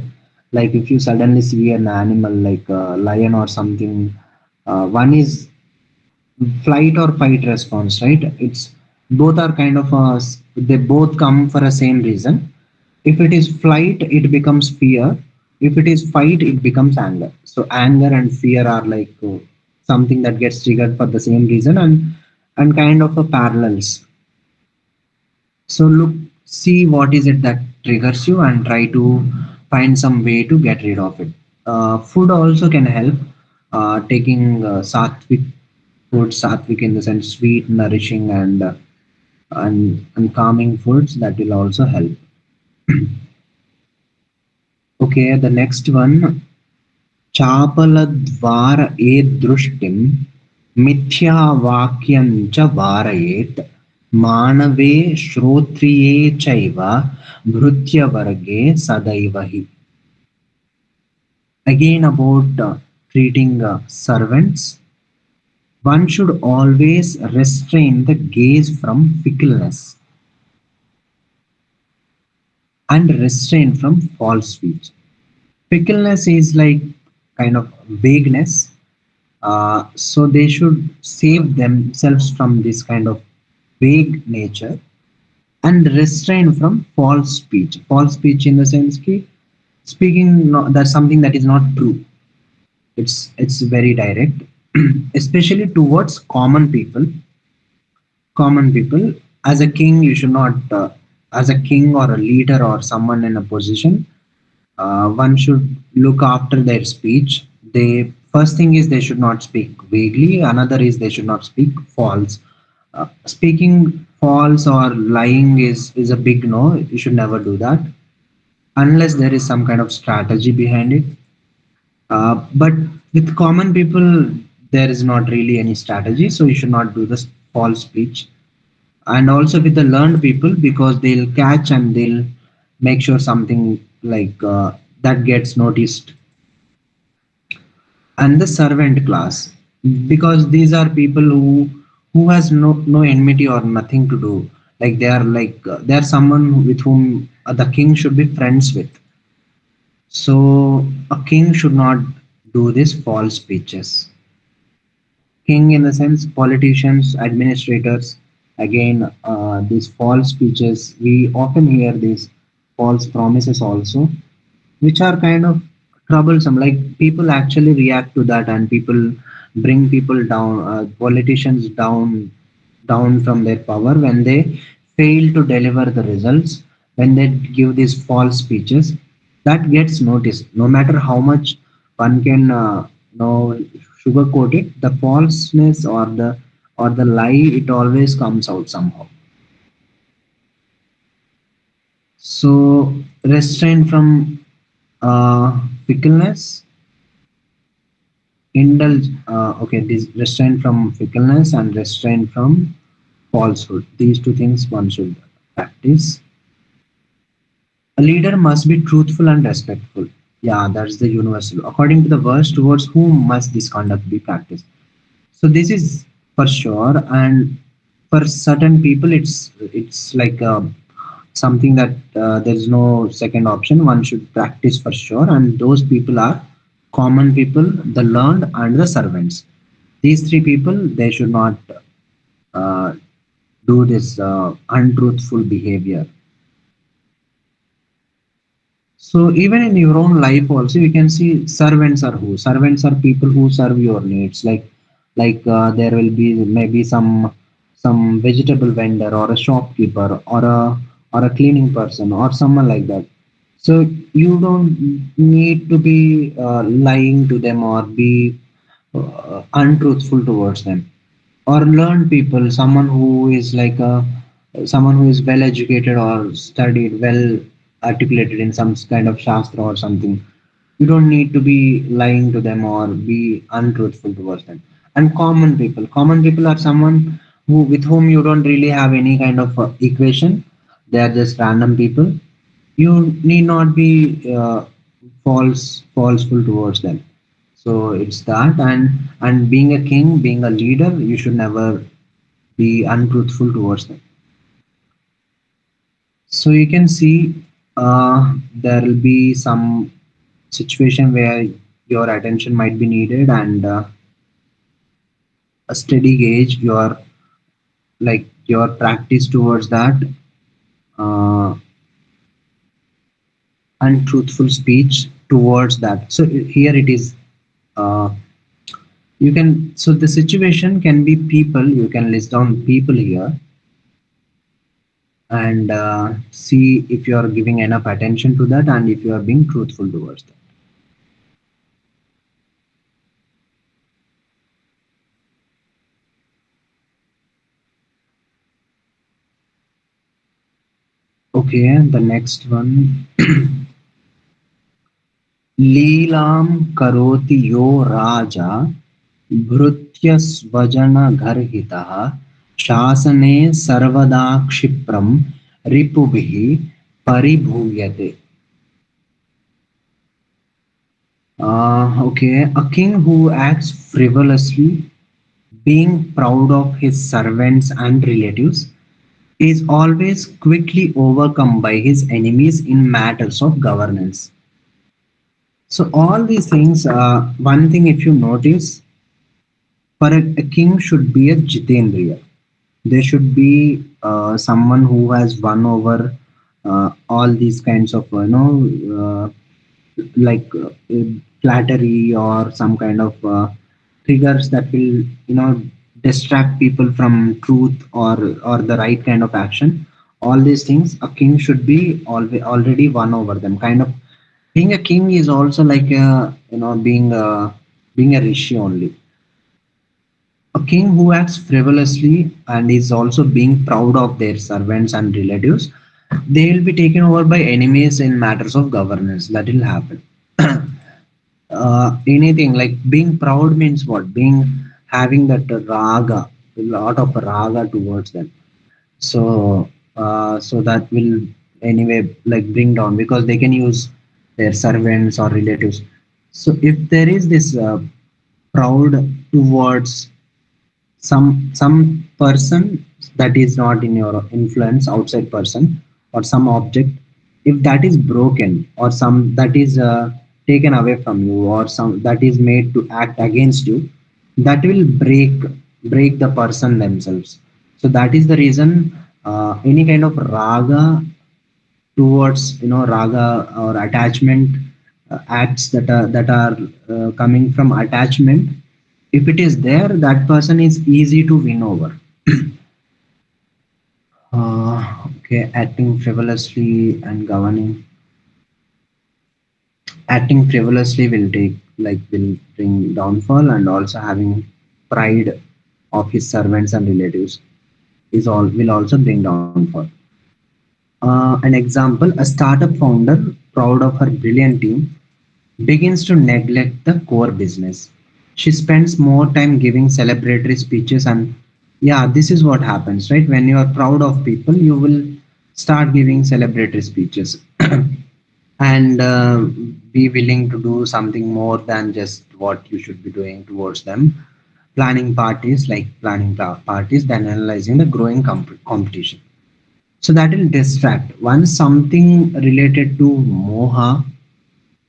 Like if you suddenly see an animal like a lion or something, one is flight or fight response, right? It's both are kind of they both come for a same reason. If it is flight, it becomes fear. If it is fight, it becomes anger. So anger and fear are like something that gets triggered for the same reason, and kind of a parallels. So look, see what is it that triggers you and try to find some way to get rid of it. Food also can help. Taking sattvic food, sattvic in the sense sweet, nourishing, and calming foods, that will also help. Okay, the next one, चापलद्वार दृष्टिं मिथ्यावाक्यं च वारयेत् मानवे श्रोत्रिये चैव भृत्यवर्गे सदैव हि. Again about treating servants, one should always restrain the gaze from fickleness. and restrain from false speech. Fickleness is like kind of vagueness. So they should save themselves from this kind of vague nature and restrain from false speech. False speech in the sense ki speaking that's something that is not true. It's very direct, especially towards common people. Common people, as a king, you should not, as a king or a leader or someone in a position, one should look after their speech. They first thing is they should not speak vaguely. Another is they should not speak false. Speaking false or lying is a big no. You should never do that unless there is some kind of strategy behind it. But with common people, there is not really any strategy, so you should not do this false speech. And also with the learned people, because they'll catch and they'll make sure something like that gets noticed. And the servant class, because these are people who has no enmity or nothing to do, like they are someone with whom the king should be friends with. So a king should not do this false speeches. King in the sense politicians, administrators, again these false speeches, we often hear these false promises also, which are kind of troublesome. Like people actually react to that, and people bring people down, politicians down from their power when they fail to deliver the results, when they give these false speeches. That gets noticed no matter how much one can know sugarcoat it. The falseness or the lie, it always comes out somehow. So restrain from fickleness, indulge, okay, this restrain from fickleness and restrain from falsehood. These two things one should practice. A leader must be truthful and respectful. Yeah, that's the universal. According to the verse, towards whom must this conduct be practiced? So this is for sure, and for certain people, it's like something that there is no second option. One should practice for sure, and those people are common people, the learned, and the servants. These three people, they should not uh, do this untruthful behavior. So even in your own life also, you can see servants are who? Servants are people who serve your needs. There will be maybe some vegetable vendor or a shopkeeper or a cleaning person or someone like that. So you don't need to be lying to them or be untruthful towards them. Or learned people, someone who is like a someone who is well educated or studied, well articulated in some kind of shastra or something. You don't need to be lying to them or be untruthful towards them. And common people are someone who with whom you don't really have any kind of equation. They are just random people. You need not be falseful towards them. So it's that. And being a king, being a leader, you should never be untruthful towards them. So you can see there will be some situation where your attention might be needed, and a steady gauge your practice towards that, uh, and truthful speech towards that. So here it is, uh, you can, so the situation can be people, you can list down people here, and see if you are giving enough attention to that and if you are being truthful towards that. Okay, the next one. लीलां करोति यो राजा भृत्य स्वजन गर्हितः शासने सर्वदा क्षिप्रं रिपुभिः परिभूयते. Okay, a king who acts frivolously, being proud of his servants and relatives, is always quickly overcome by his enemies in matters of governance. So all these things, one thing if you notice, for a king should be a Jitendriya. There should be someone who has won over all these kinds of like flattery or some kind of triggers that will distract people from truth or the right kind of action. All these things a king should be already won over them. Kind of being a king is also like being a rishi only. A king who acts frivolously and is also being proud of their servants and relatives, they will be taken over by enemies in matters of governance. That will happen. Anything like being proud means what? Being having that raga, a lot of raga towards them. So that will anyway like bring down because they can use their servants or relatives. So if there is this proud towards some person that is not in your influence, outside person or some object, if that is broken or some that is taken away from you or some that is made to act against you, that will break the person themselves. So that is the reason any kind of raga towards raga or attachment acts that are coming from attachment, if it is there, that person is easy to win over. Okay, acting frivolously and governing. Acting frivolously will take like will bring downfall, and also having pride of his servants and relatives is all will also bring downfall. An example: a startup founder, proud of her brilliant team, begins to neglect the core business. She spends more time giving celebratory speeches, and yeah, this is what happens, right? When you are proud of people, you will start giving celebratory speeches and be willing to do something more than just what you should be doing towards them. Planning parties, like planning parties, then analyzing the growing competition. So that will distract. Once something related to moha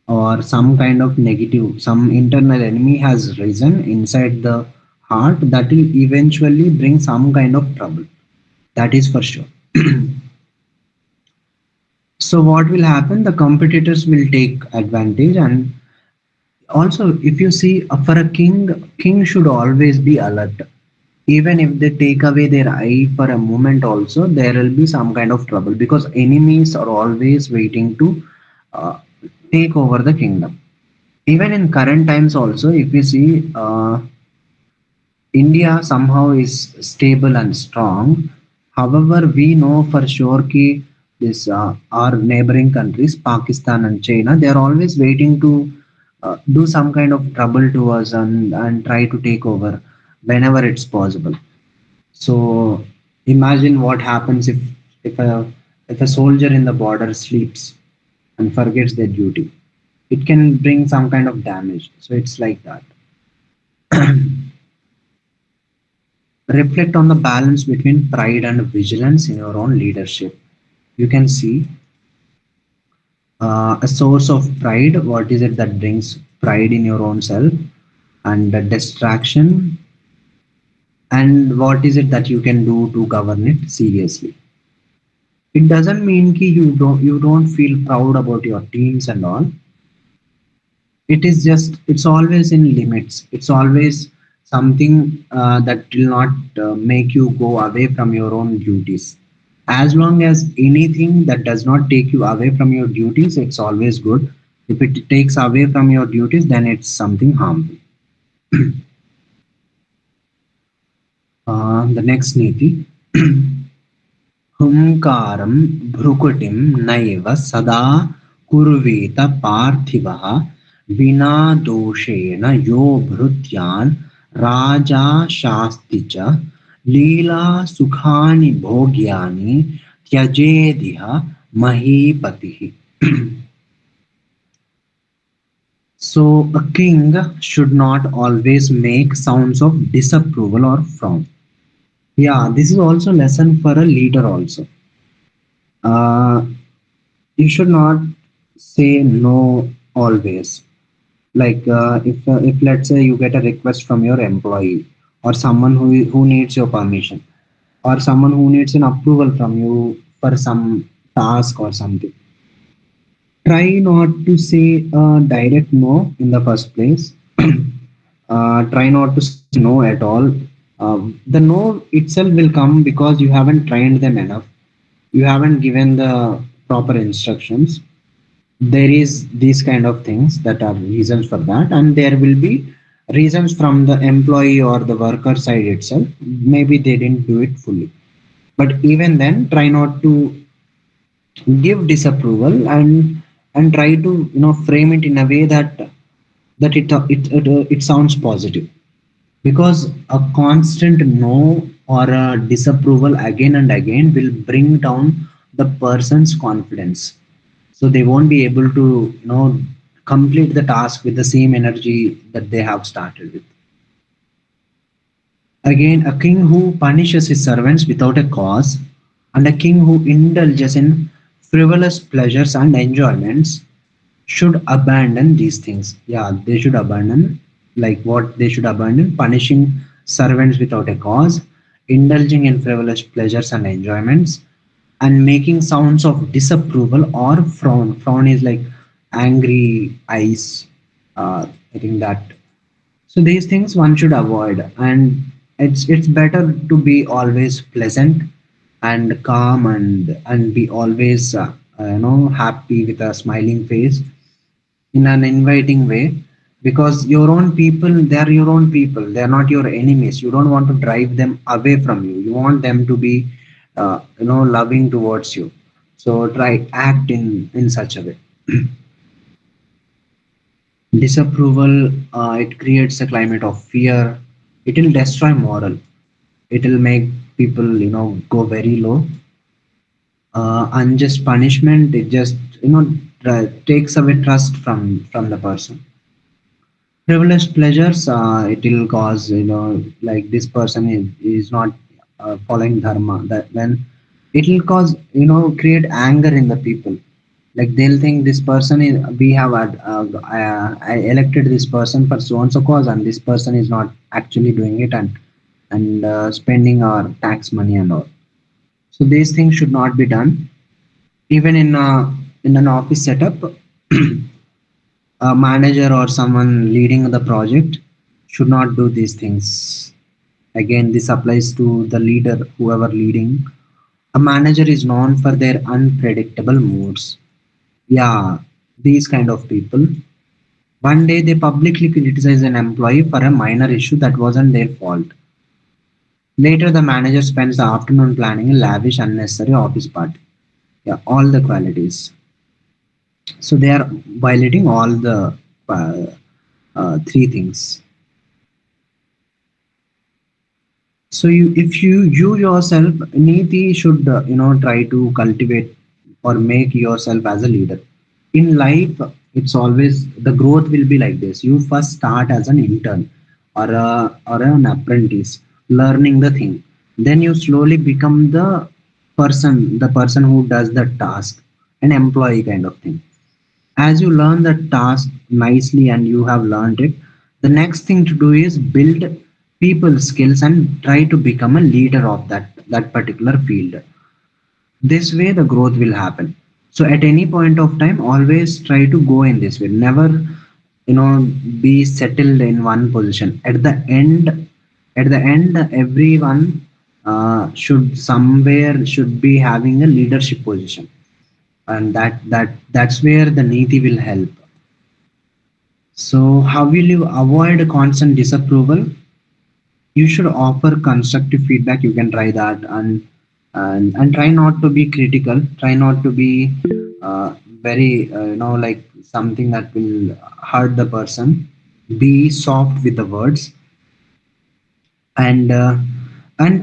or some kind of negative, some internal enemy has risen inside the heart, that will eventually bring some kind of trouble. That is for sure. So what will happen? The competitors will take advantage, and also if you see for a king should always be alert. Even if they take away their eye for a moment, also there will be some kind of trouble because enemies are always waiting to uh, take over the kingdom. Even in current times also, if we see India somehow is stable and strong. However, we know for sure ki this our neighboring countries Pakistan and China, they are always waiting to do some kind of trouble to us and try to take over whenever it's possible. So imagine what happens if a soldier in the border sleeps and forgets their duty. It can bring some kind of damage. So it's like that. Reflect on the balance between pride and vigilance in your own leadership. You can see a source of pride. What is it that brings pride in your own self? And the distraction. And what is it that you can do to govern it seriously? It doesn't mean ki you don't feel proud about your teams and all. It is just it's always in limits. It's always something that will not make you go away from your own duties. As long as anything that does not take you away from your duties, it's always good. If it takes away from your duties, then it's something harmful. The next niti. हुंकारं भ्रुकुटिं नैव सदा कुर्वीत पार्थिवः विना दोषेण यो भृत्यान् राजा शास्ति च लीलासुखानि भोग्यानि त्यजेदिह महीपतिः. So a king should not always make sounds of disapproval or frown. Yeah, this is also lesson for a leader also. uh, you should not say no always. Like if let's say you get a request from your employee, or someone who needs your permission, or someone who needs an approval from you for some task or something, try not to say a direct no in the first place. Try not to say no at all. The no itself will come because you haven't trained them enough, you haven't given the proper instructions. There is these kind of things that are reasons for that, and there will be reasons from the employee or the worker side itself. Maybe they didn't do it fully, but even then try not to give disapproval, and try to frame it in a way that it sounds positive. Because a constant no or a disapproval again and again will bring down the person's confidence, so they won't be able to complete the task with the same energy that they have started with. Again, a king who punishes his servants without a cause, and a king who indulges in frivolous pleasures and enjoyments should abandon these things. Yeah, they should abandon. Like what they should abandon: punishing servants without a cause, indulging in frivolous pleasures and enjoyments, and making sounds of disapproval or frown. Frown is like angry eyes. I think that. So these things one should avoid, and it's better to be always pleasant and calm, and be always happy with a smiling face in an inviting way. Because your own people, they are your own people, they are not your enemies. You don't want to drive them away from you, you want them to be loving towards you. So try act in such a way. Disapproval, it creates a climate of fear. It will destroy moral, it will make people go very low. Unjust punishment, it just takes away trust from the person. Frivolous pleasures, it will cause like this person is not following dharma, that when it will cause create anger in the people. Like they'll think this person is, we have I elected this person for so and so cause, and this person is not actually doing it, and spending our tax money and all. So these things should not be done. Even in an office setup, a manager or someone leading the project should not do these things. Again, this applies to the leader, whoever leading. A manager is known for their unpredictable moods. Yeah, these kind of people. One day they publicly criticize an employee for a minor issue that wasn't their fault. Later, the manager spends the afternoon planning a lavish, unnecessary office party. Yeah, all the qualities. So they are violating all the three things. So if you yourself, Niti should try to cultivate or make yourself as a leader. In life, it's always the growth will be like this. You first start as an intern or an apprentice, learning the thing. Then you slowly become the person who does the task, an employee kind of thing. As you learn the task nicely and you have learned it, the next thing to do is build people skills and try to become a leader of that particular field. This way the growth will happen. So at any point of time, always try to go in this way. Never be settled in one position. At the end everyone should be having a leadership position, and that's where the Niti will help. So, how will you avoid constant disapproval? You should offer constructive feedback. You can try that, and try not to be critical. Try not to be very like something that will hurt the person. Be soft with the words, and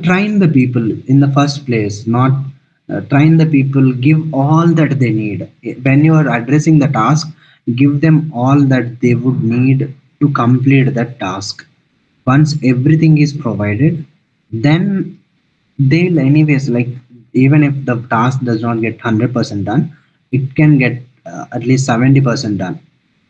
train the people in the first place. Not train the people. Give all that they need when you are addressing the task. Give them all that they would need to complete that task. Once everything is provided, then they'll anyways, like, even if the task does not get 100% done, it can get at least 70% done.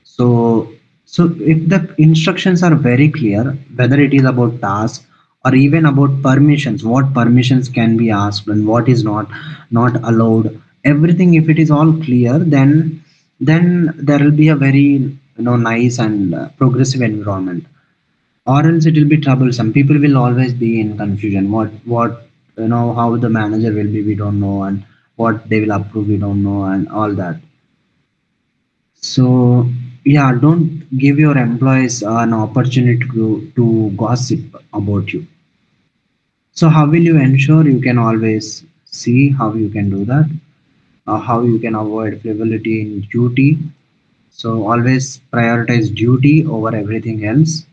So so if the instructions are very clear, whether it is about task or even about permissions, what permissions can be asked and what is not allowed, everything, if it is all clear, then there will be a very, nice and progressive environment. Or else it will be troublesome. People will always be in confusion. What, how the manager will be, we don't know, and what they will approve, we don't know, and all that. So yeah, don't give your employees an opportunity to gossip about you. So how will you ensure? You can always see how you can do that, how you can avoid frivolity in duty. So always prioritize duty over everything else.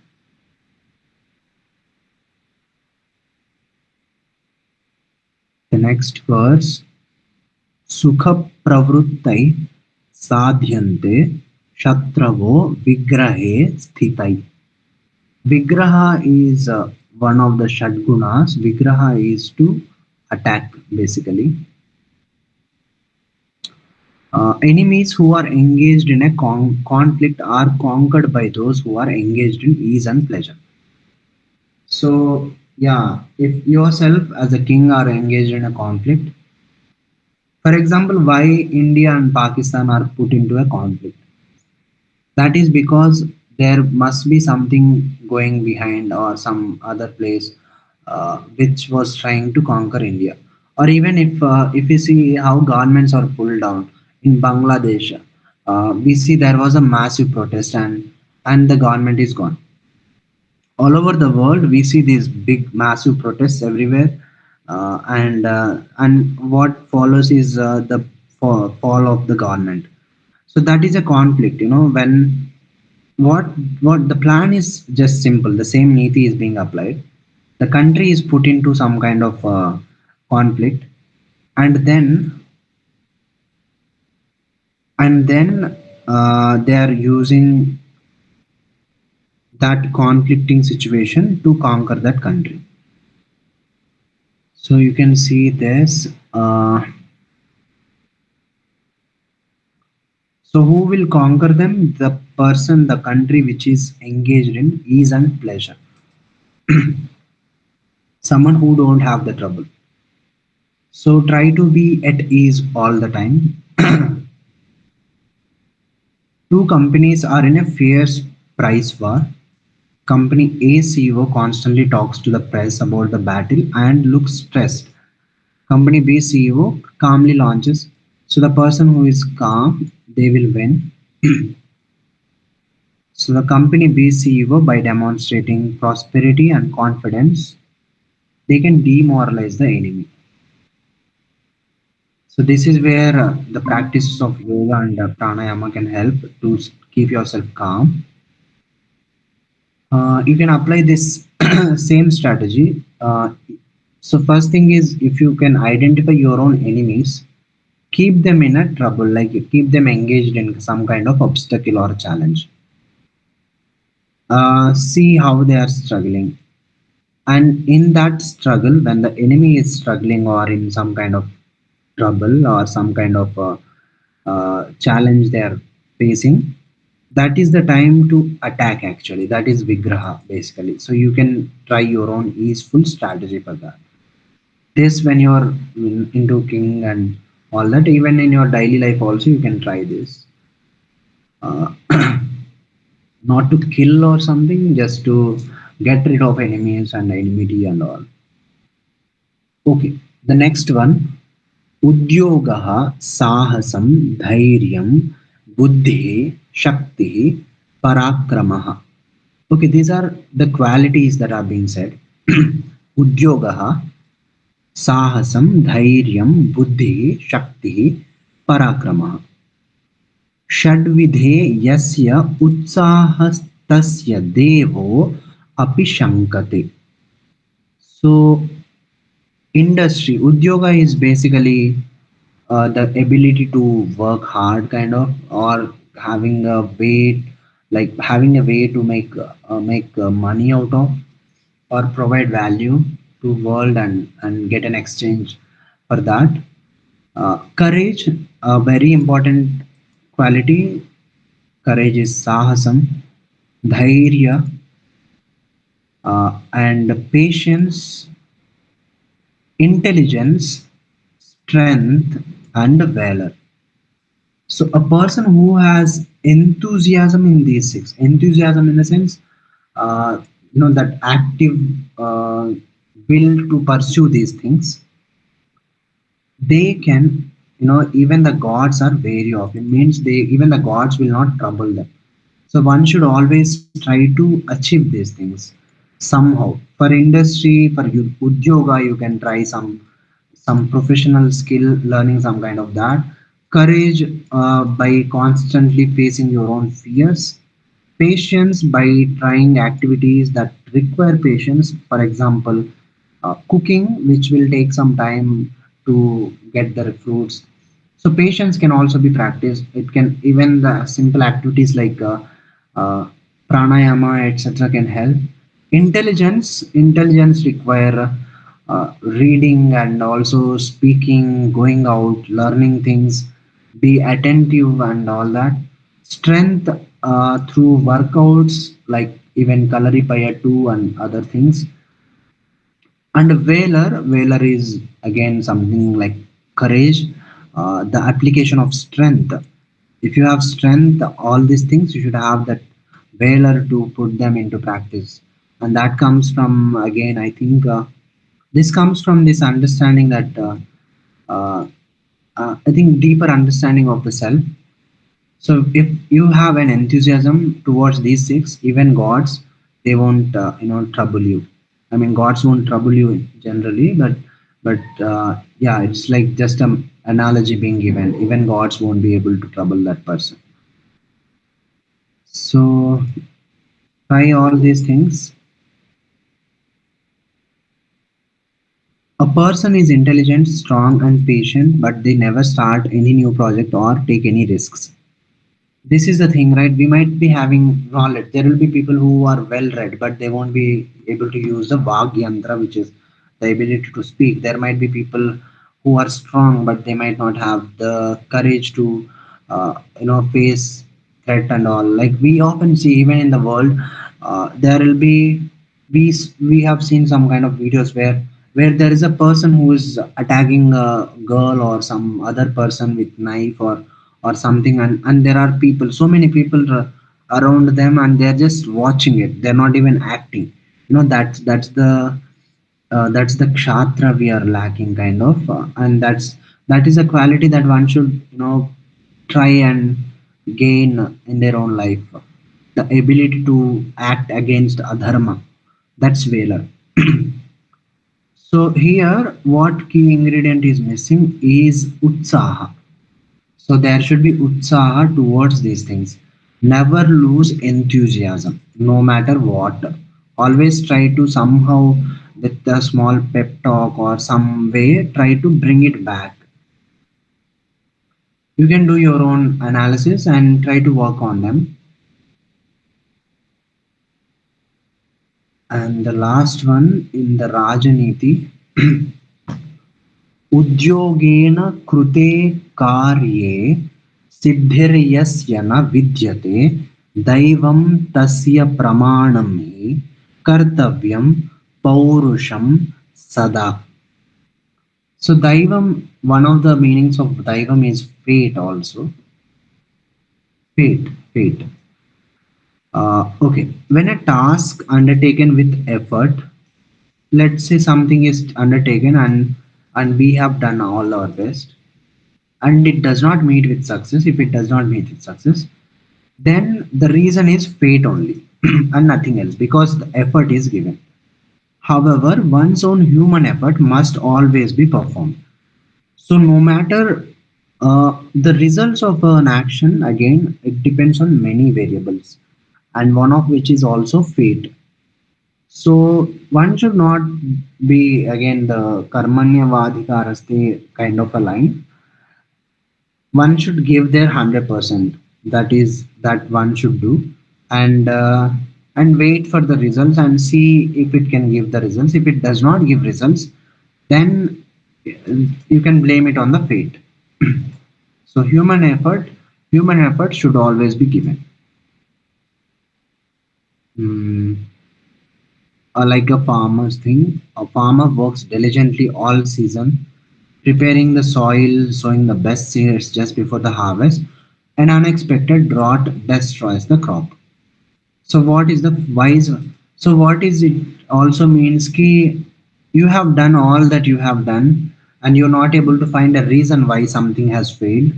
The next verse, सुखप्रवृत्तै साध्यन्ते शत्रवो विग्रहे स्थितै. Vigraha is one of the Shadgunas. Vigraha is to attack, basically. Enemies who are engaged in a conflict are conquered by those who are engaged in ease and pleasure. So, yeah, if yourself as a king are engaged in a conflict, for example, why India and Pakistan are put into a conflict? That is because there must be something going behind, or some other place which was trying to conquer India. Or even if you see how governments are pulled down in Bangladesh, we see there was a massive protest, and the government is gone. All over the world, we see these big, massive protests everywhere, and what follows is the fall of the government. So that is a conflict, when what what the plan is just simple. The same niti is being applied. The country is put into some kind of conflict, and then they are using that conflicting situation to conquer that country. So you can see this. So who will conquer them? The person, the country which is engaged in ease and pleasure. Someone who don't have the trouble. So try to be at ease all the time. Two companies are in a fierce price war. Company A CEO constantly talks to the press about the battle and looks stressed. Company B CEO calmly launches. So the person who is calm, they will win. So the company B CEO, by demonstrating prosperity and confidence, they can demoralize the enemy. So this is where the practices of yoga and pranayama can help to keep yourself calm. You can apply this same strategy. So first thing is, if you can identify your own enemies, keep them in a trouble, like keep them engaged in some kind of obstacle or challenge. See how they are struggling, and in that struggle, when the enemy is struggling or in some kind of trouble or some kind of challenge they are facing, that is the time to attack. Actually, that is vigraha, basically. So you can try your own easeful strategy for that. This, when you're into king and all that, even in your daily life also, you can try this. uh, Not to kill or something, just to get rid of enemies and enmity and all. Okay, the next one, उद्योगः साहसं धैर्यं बुद्धिः शक्तिः पराक्रमः. Okay, these are the qualities that are being said. उद्योगः साहसं धैर्यं बुद्धिः शक्तिः पराक्रमः. षड्विधे यस्य उत्साहस्तस्य देवो अपि शङ्कते. So industry, udyoga is basically the ability to work hard, kind of, or having a way, like having a way to make money out of, or provide value. to world and get an exchange for that. Courage, a very important quality. Courage is sahasam, dhairya, and patience, intelligence, strength, and valor. So a person who has enthusiasm in these six, enthusiasm in the sense, that active uh, will to pursue these things, they can, even the gods are wary of. It means they, even the gods will not trouble them. So one should always try to achieve these things somehow. For industry, for you, udyoga, you can try some professional skill, learning some kind of that. Courage, by constantly facing your own fears. Patience, by trying activities that require patience. For example, cooking, which will take some time to get the fruits. So patience can also be practiced. It can, even the simple activities like uh, pranayama, etc., can help. Intelligence require reading and also speaking, going out, learning things, be attentive and all that. Strength, through workouts like even Kalaripaya 2 and other things. And valor is again something like courage, the application of strength. If you have strength, all these things you should have that valor to put them into practice. And that comes from, again, I think, this comes from this understanding that, uh, I think, deeper understanding of the self. So if you have an enthusiasm towards these six, even gods, they won't, trouble you. I mean, gods won't trouble you generally, but yeah, it's like just an analogy being given. Even gods won't be able to trouble that person. So try all these things. A person is intelligent, strong, and patient, but they never start any new project or take any risks. This is the thing, right? We might be having knowledge. There will be people who are well read, but they won't be able to use the vag yantra, which is the ability to speak. There might be people who are strong, but they might not have the courage to face threat and all. Like we often see even in the world, there will be, we have seen some kind of videos where there is a person who is attacking a girl or some other person with knife or something, and there are people, so many people around them, and they're just watching it. They're not even acting. That's the kshatra we are lacking, kind of, and that is a quality that one should, try and gain in their own life. The ability to act against adharma, that's valor. So here, what key ingredient is missing is utsaha. So there should be utsaha towards these things. Never lose enthusiasm, no matter what. Always try to somehow, with a small pep talk or some way, try to bring it back. You can do your own analysis and try to work on them. And the last one in the Rajaniti, उद्योगेन कृते कार्ये सिद्धिर्यस्य न विद्यते दैवं तस्य प्रमाणं हि कर्तव्यं पौरुषं सदा. So daivam, one of the meanings of daivam is fate also. Fate. Okay, when a task undertaken with effort, let's say something is undertaken and we have done all our best, and it does not meet with success. If it does not meet with success, then the reason is fate only and nothing else, because the effort is given. However, one's own human effort must always be performed. So no matter the results of an action, again, it depends on many variables, and one of which is also fate. So one should not be, again, the karmanya vadhikaraste kind of a line. One should give their 100%. That is that one should do. And and wait for the results and see if it can give the results. If it does not give results, then you can blame it on the fate. So human effort should always be given. Mm, like a farmer's thing, a farmer works diligently all season, preparing the soil, sowing the best seeds just before the harvest. An unexpected drought destroys the crop. So what is the wise? So what is it also means ki you have done all that you have done and you're not able to find a reason why something has failed.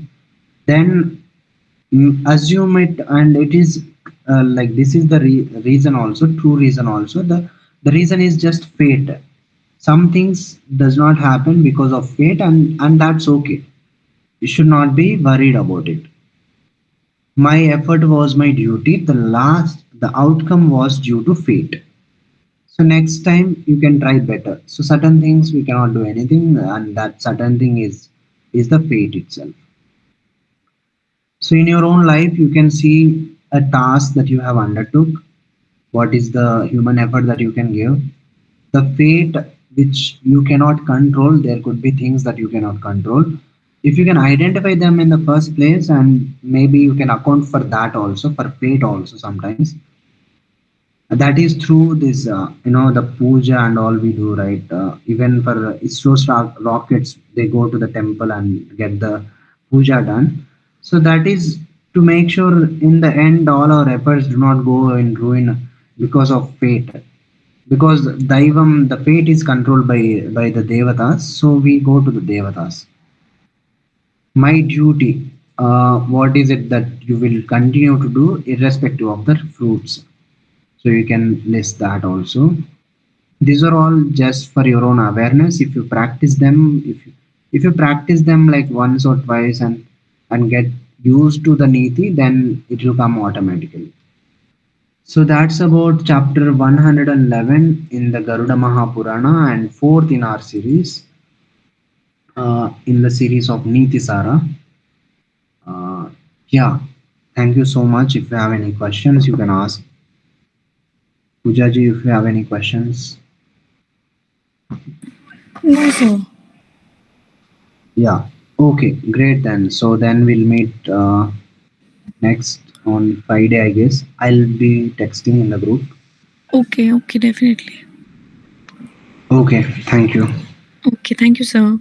Then assume it, and it is like this is the reason also, true reason also. The reason is just fate. Some things does not happen because of fate, and that's okay. You should not be worried about it. My effort was my duty. The outcome was due to fate. So next time you can try better. So certain things we cannot do anything, and that certain thing is the fate itself. So in your own life, you can see a task that you have undertook. What is the human effort that you can give? The fate which you cannot control. There could be things that you cannot control. If you can identify them in the first place, and maybe you can account for that also, for fate also sometimes. That is through this, the puja and all we do, right? Even for ISRO's rockets, they go to the temple and get the puja done. So that is to make sure in the end all our efforts do not go in ruin because of fate. Because Daivam, the fate is controlled by the Devatas, so we go to the Devatas. My duty, what is it that you will continue to do irrespective of the fruits? So you can list that also. These are all just for your own awareness. If you practice them, if you practice them like once or twice and get used to the niti, then it will come automatically. So that's about chapter 111 in the Garuda Mahapurana and fourth in our series, in the series of Niti Sara. Uh, yeah, thank you so much. If you have any questions, you can ask Pujaji if you have any questions. No, sir. Yeah. Okay, great then. So then we'll meet next on Friday, I guess. I'll be texting in the group. Okay, okay, definitely. Okay, thank you. Okay, thank you, sir.